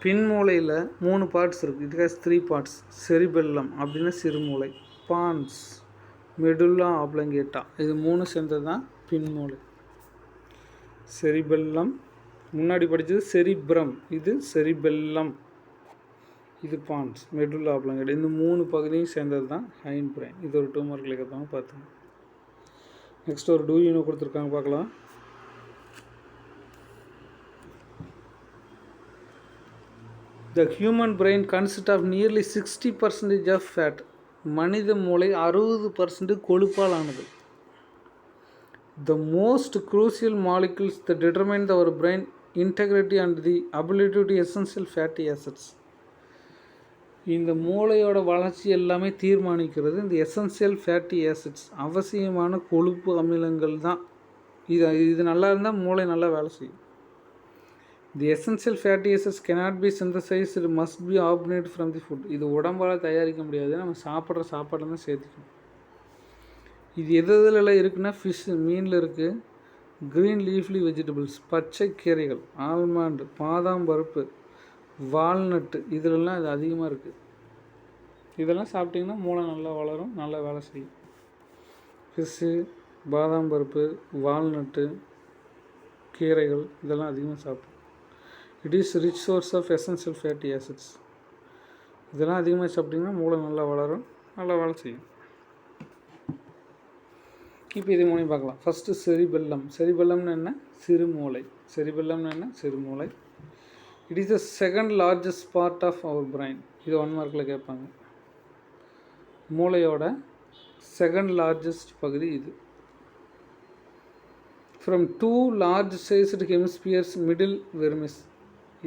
[SPEAKER 1] பின்மூளையில் 3 பார்ட்ஸ் இருக்குது. It has 3 parts. செரிபெல்லம் அப்படின்னா சிறுமூளை, பான்ஸ், மெடுல்லா ஆப்ளங்கேட்டா, இது 3 சேர்ந்தது தான் பின்மூளை. செரிபெல்லம், முன்னாடி படித்தது செரிப்ரம், இது செரிபெல்லம், இது பான்ஸ், மெடுல்லா ஆப்ளங்கேட்டா, இந்த 3 பகுதியும் சேர்ந்தது தான் ஹைண்ட் பிரெயின். இது ஒரு 2 மார்க்கில் கேட்பாங்க, பார்த்துங்க. நெக்ஸ்ட் ஒரு டூ கொடுத்துருக்காங்க, பார்க்கலாம். The human brain consists of nearly 60% of fat. மனித மூளை 60% கொழுப்பால் ஆனது. The most crucial molecules that determine our brain integrity and the ability to essential fatty acids. இந்த மூளையோட வளர்ச்சி எல்லாமே தீர்மானிக்கிறது இந்த எசென்சியல் ஃபேட்டி ஆசிட்ஸ், அவசியமான கொழுப்பு அமிலங்கள் தான். இது நல்லா இருந்தால் மூளை நல்லா வேலை செய்யும். The essential fatty acids cannot be synthesized, it must be obtained from the food. இது உடம்பால் தயாரிக்க முடியாது, நம்ம சாப்பிட்ற சாப்பாடு தான் சேர்த்துக்கணும். இது எதில் இருக்குன்னா ஃபிஷ், மீனில் இருக்குது. க்ரீன் லீஃப்லி வெஜிடபிள்ஸ், பச்சை கீரைகள், ஆல்மண்ட், பாதாம் பருப்பு, வால்நட்டு, இதிலெல்லாம் இது அதிகமாக இருக்குது. இதெல்லாம் சாப்பிட்டிங்கன்னா மூளை நல்லா வளரும், நல்லா வேலை செய்யும். ஃபிஷ்ஷு, பாதாம் பருப்பு, வால்நட்டு, கீரைகள், இதெல்லாம் அதிகமாக சாப்பிடும். It is rich source of essential fatty acids. இதெல்லாம் அதிகமாக சாப்பிட்டிங்கன்னா மூளை நல்லா வளரும், நல்லா வேலை செய்யும். இப்போ இது மூணையும் பார்க்கலாம். First cerebellum. செரிபெல்லம்னு என்ன? சிறுமூளை. செரிபெல்லம்னு என்ன? சிறுமூளை. It is the second largest part of our brain. இது 1 மார்க்கில் கேட்பாங்க. மூளையோட செகண்ட் லார்ஜஸ்ட் பகுதி இது. From 2 large sized hemispheres middle vermis.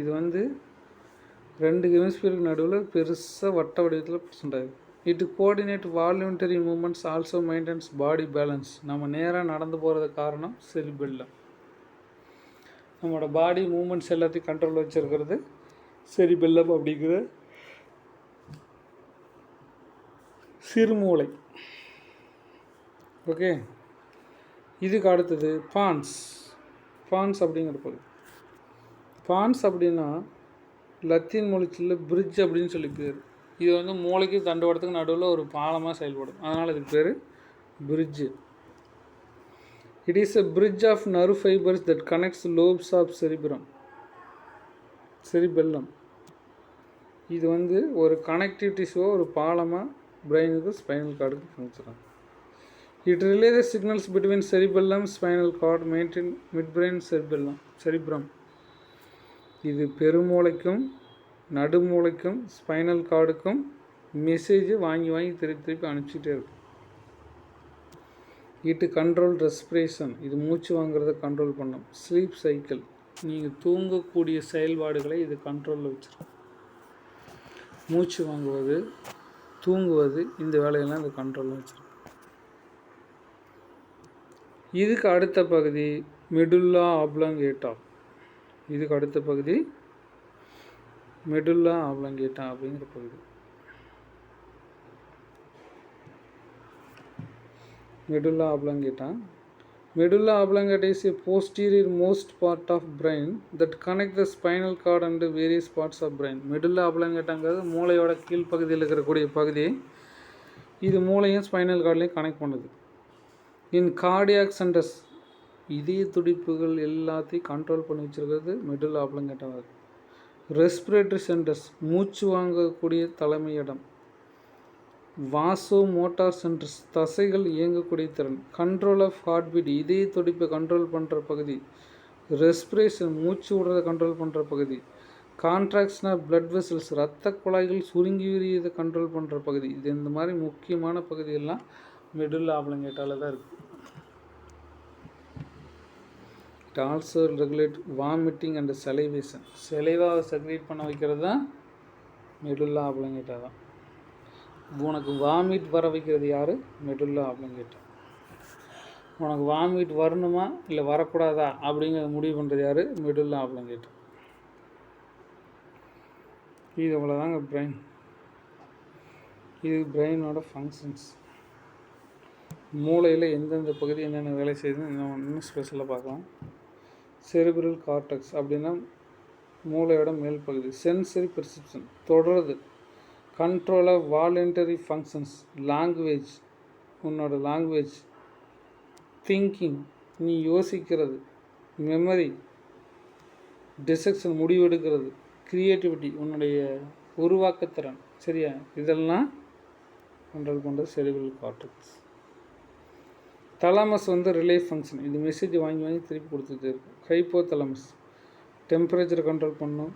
[SPEAKER 1] இது வந்து 2 ஹெமிஸ்பியருக்கு நடுவில் பெருசாக வட்ட வடிவத்தில் ப்ரெசென்ட் ஆகுது. It coordinate voluntary moments, also maintenance body balance. நம்ம நேராக நடந்து போகிறது காரணம் செரிபெல்லம். நம்மளோட பாடி மூமெண்ட்ஸ் எல்லாத்தையும் கண்ட்ரோல் வச்சுருக்கிறது செரிபெல்லம் அப்படிங்கிற சிறுமூளை. ஓகே, இதுக்கு அடுத்தது பான்ஸ். பான்ஸ் அப்படிங்கிற பகுதி. பான்ஸ் அப்படின்னா லத்தீன் மொழிச்சில் பிரிட்ஜ் அப்படின்னு சொல்லி பேர். இது வந்து மூளைக்கு தண்டுவடத்துக்கு நடுவில் ஒரு பாலமாக செயல்படும், அதனால் இதுக்கு பேர் bridge. It is a bridge of nerve fibres that connects lobes of cerebellum. இது வந்து ஒரு கனெக்டிவிட்டிஸோ ஒரு பாலமாக பிரெயினுக்கு ஸ்பைனல் கார்டுக்கு function. It relay the signals between cerebellum spinal cord maintain midbrain cerebrum. இது பெருமூளைக்கும் நடுமூளைக்கும் ஸ்பைனல் கார்டுக்கும் மெசேஜை வாங்கி திருப்பி அனுப்பிச்சிட்டே இருக்கும். இட்டு கண்ட்ரோல் ரெஸ்பிரேஷன். இது மூச்சு வாங்குறத கண்ட்ரோல் பண்ணும். Sleep cycle. நீங்கள் தூங்கக்கூடிய செயல்பாடுகளை இது கண்ட்ரோலில் வச்சிடும். மூச்சு வாங்குவது, தூங்குவது, இந்த வேலையெல்லாம் இது கண்ட்ரோலில் வச்சிடும். இதுக்கு அடுத்த பகுதி மெடுல்லா ஆப்லாங்கேட்டா. இதுக்கு அடுத்த பகுதி மெடுல்லா ஆப்லாங்கேட்டா அப்படிங்கிற பகுதி. Medulla ஆப்லாங்கேட்டா. Medulla oblongata is a posterior most part of brain that connect the spinal cord and various parts of brain. Medulla oblongataங்கிறது மூளையோட கீழ்ப்பகுதியில் இருக்கக்கூடிய பகுதி. இது மூளையும் ஸ்பைனல் கார்ட்லையும் கனெக்ட் பண்ணுது. இன் கார்டியாக் சென்டர்ஸ், இதய துடிப்புகள் எல்லாத்தையும் கண்ட்ரோல் பண்ணி வச்சுருக்கிறது மெடுல்லா ஆப்லாங்கேட்டாவாக இருக்குது. ரெஸ்பிரேட்டரி சென்டர்ஸ், மூச்சு வாங்கக்கூடிய தலைமையிடம். வாசோ மோட்டார் சென்டர்ஸ், தசைகள் இயங்கக்கூடிய திறன். கண்ட்ரோல் ஆஃப் ஹார்ட் பீட், இதய துடிப்பை கண்ட்ரோல் பண்ணுற பகுதி. ரெஸ்பிரேஷன், மூச்சு விடுறதை கண்ட்ரோல் பண்ணுற பகுதி. கான்ட்ராக்ஷன் ஆஃப் பிளட் வெசல்ஸ், இரத்த குழாய்கள் சுருங்கி விரியதை கண்ட்ரோல் பண்ணுற பகுதி. இது இந்த மாதிரி முக்கியமான பகுதியெல்லாம் மெடுல்லா ஆப்லாங்கேட்டாவில் தான் இருக்குது. It also regulate vomiting and salivation. செலைவாவை செக்ரேட் பண்ண வைக்கிறது தான் மெடுல்லா ஆப்லாங்கேட்டா தான். உனக்கு வாமிட் வர வைக்கிறது யார்? மெடுல்லா ஆப்லாங்கேட்டா. உனக்கு வாமிட் வரணுமா இல்லை வரக்கூடாதா அப்படிங்கிறத முடிவு பண்ணுறது யார்? மெடுல்லா ஆப்லாங்கேட்டா. இது அவ்வளோதாங்க பிரெயின். இது பிரெயினோட ஃபங்க்ஷன்ஸ். மூளையில் எந்தெந்த பகுதி என்னென்ன வேலை செய்யுதுன்னு இன்னும் ஸ்பெஷலாக பார்க்கலாம். செரிப்ரல் கார்டெக்ஸ் அப்படின்னா மூளையோட மேல் பகுதி. சென்சரி பெர்செப்ஷன், தொடருது. Control of voluntary functions. Language, உன்னோட லாங்குவேஜ். திங்கிங், நீ யோசிக்கிறது. Memory, dissection, முடிவெடுக்கிறது. க்ரியேட்டிவிட்டி, உன்னுடைய உருவாக்கத்திறன். சரியா? இதெல்லாம் கண்ட்ரோல் பண்ணுறது செரிப்ரல் கார்டெக்ஸ். தலாமஸ் வந்து ரிலே ஃபங்க்ஷன். இது மெசேஜ் வாங்கி திருப்பி கொடுத்துட்டே இருக்கும். ஹைப்போதலாமஸ் டெம்பரேச்சரை கண்ட்ரோல் பண்ணும்.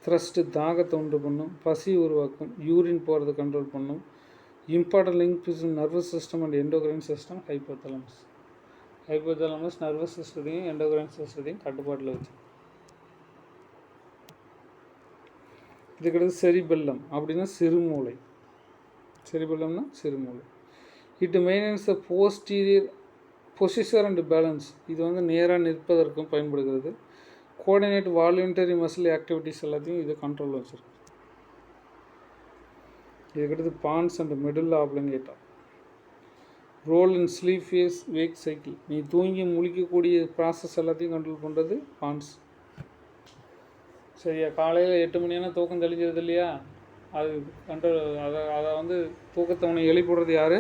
[SPEAKER 1] த்ரஸ்ட்டு, தாகத்தை உண்டு பண்ணும். பசி உருவாக்கும். யூரின் போகிறத கண்ட்ரோல் பண்ணும். Important link between nervous system and endocrine system hypothalamus. Hypothalamus nervous சிஸ்டத்தையும் எண்டோக்ரைன் சிஸ்டத்தையும் கட்டுப்பாட்டில் வச்சு. இதுக்கடுத்து செரிபெல்லம் அப்படின்னா சிறுமூளை. செரிபெல்லம்னா சிறுமூளை. It maintains the posterior posture and balance. இது வந்து நேராக நிற்பதற்கும் பயன்படுகிறது. கோஆர்டினேட் வாலண்டரி மசில் ஆக்டிவிட்டிஸ் எல்லாத்தையும் இது கண்ட்ரோலில் வச்சுருக்கு. இதுக்கடுத்து pons and medulla oblongata. Role in sleep phase wake cycle. நீ தூங்கி முழிக்கக்கூடிய ப்ராசஸ் எல்லாத்தையும் கண்ட்ரோல் பண்ணுறது பான்ஸ். சரியா? காலையில் 8 மணியான தூக்கம் தெளிஞ்சது இல்லையா? அது கண்ட்ரோல் அதை வந்து தூக்கத்தை எழுப்பிடுறது யார்?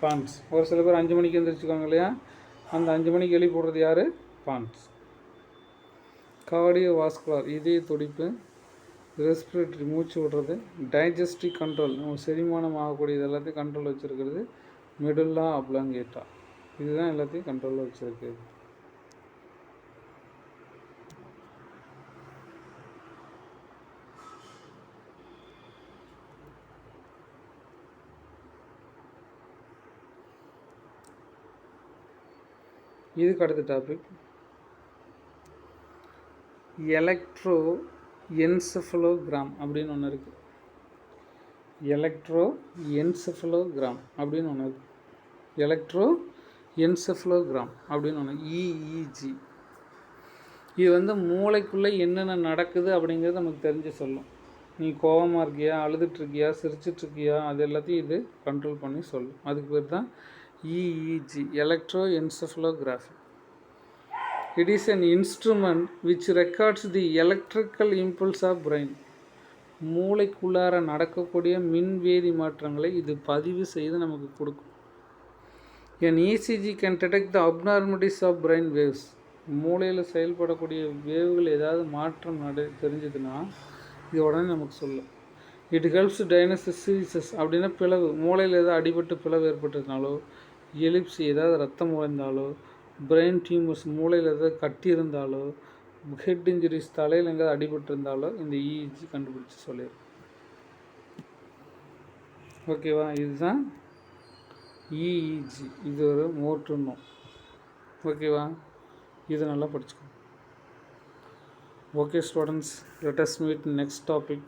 [SPEAKER 1] பான்ஸ். ஒரு சில பேர் 5 மணிக்கு எழுந்திரிச்சுக்காங்க இல்லையா? அந்த 5 மணிக்கு எழுப்பிடுறது யார்? பான்ஸ். கார்டியோ வாஸ்குலர், இதய துடிப்பு. ரெஸ்பிரேட்டரி, மூச்சு விடுறது. டைஜஸ்டிவ் கண்ட்ரோல், நம்ம செரிமானம் ஆகக்கூடியது எல்லாத்தையும் கண்ட்ரோல் வச்சுருக்கிறது மெடுல்லா ஆப்லாங்கேட்டா. இதுதான் எல்லாத்தையும் கண்ட்ரோலில் வச்சுருக்கு. இதுக்கு அடுத்த டாபிக் எலக்ட்ரோ என்செஃபலோகிராம் அப்படின்னு ஒன்று இருக்குது. எலக்ட்ரோ என்செஃபலோகிராம் அப்படின்னு ஒன்று இருக்குது. எலக்ட்ரோ என்செஃபலோகிராம் அப்படின்னு ஒன்று இஇஜி. இது வந்து மூளைக்குள்ளே என்னென்ன நடக்குது அப்படிங்கிறது நமக்கு தெரிஞ்சு சொல்லும். நீ கோபமாக இருக்கியா, அழுதுட்ருக்கியா, சிரிச்சிட்ருக்கியா, அது எல்லாத்தையும் இது கண்ட்ரோல் பண்ணி சொல்லும். அதுக்கு பேர் தான் EEG, electroencephalography. It is an instrument which records the electrical impulse of brain. மூளைக்குள்ளார நடக்கக்கூடிய மின்வேதி மாற்றங்களை இது பதிவு செய்து நமக்கு கொடுக்கும். An ECG can detect the abnormalities of brain waves. மூளையில் செயல்படக்கூடிய வேவ்கள் ஏதாவது மாற்றம் தெரிஞ்சதுன்னா இது உடனே நமக்கு சொல்லும். இட் ஹெல்ப்ஸ் டயக்னோசிஸ் சீரிசஸ் அப்படின்னா பிளவு, மூளையில் ஏதாவது அடிபட்டு பிளவு ஏற்பட்டதுனாலோ, எலிப்சி ஏதாவது ரத்தம் உறைந்தாலோ, பிரெயின் டியூமர்ஸ் மூளையில் ஏதாவது கட்டி இருந்தாலோ, ஹெட் இன்ஜுரிஸ் தலையில் எங்கேயாவது அடிபட்டு இருந்தாலோ இந்த இஇஜி கண்டுபிடிச்சி சொல்லிடும். ஓகேவா? இதுதான் இஇஜி. இது ஒரு மோட்டர் நோய். ஓகேவா? இது நல்லா படிச்சுக்கணும். Okay students, let us meet next topic.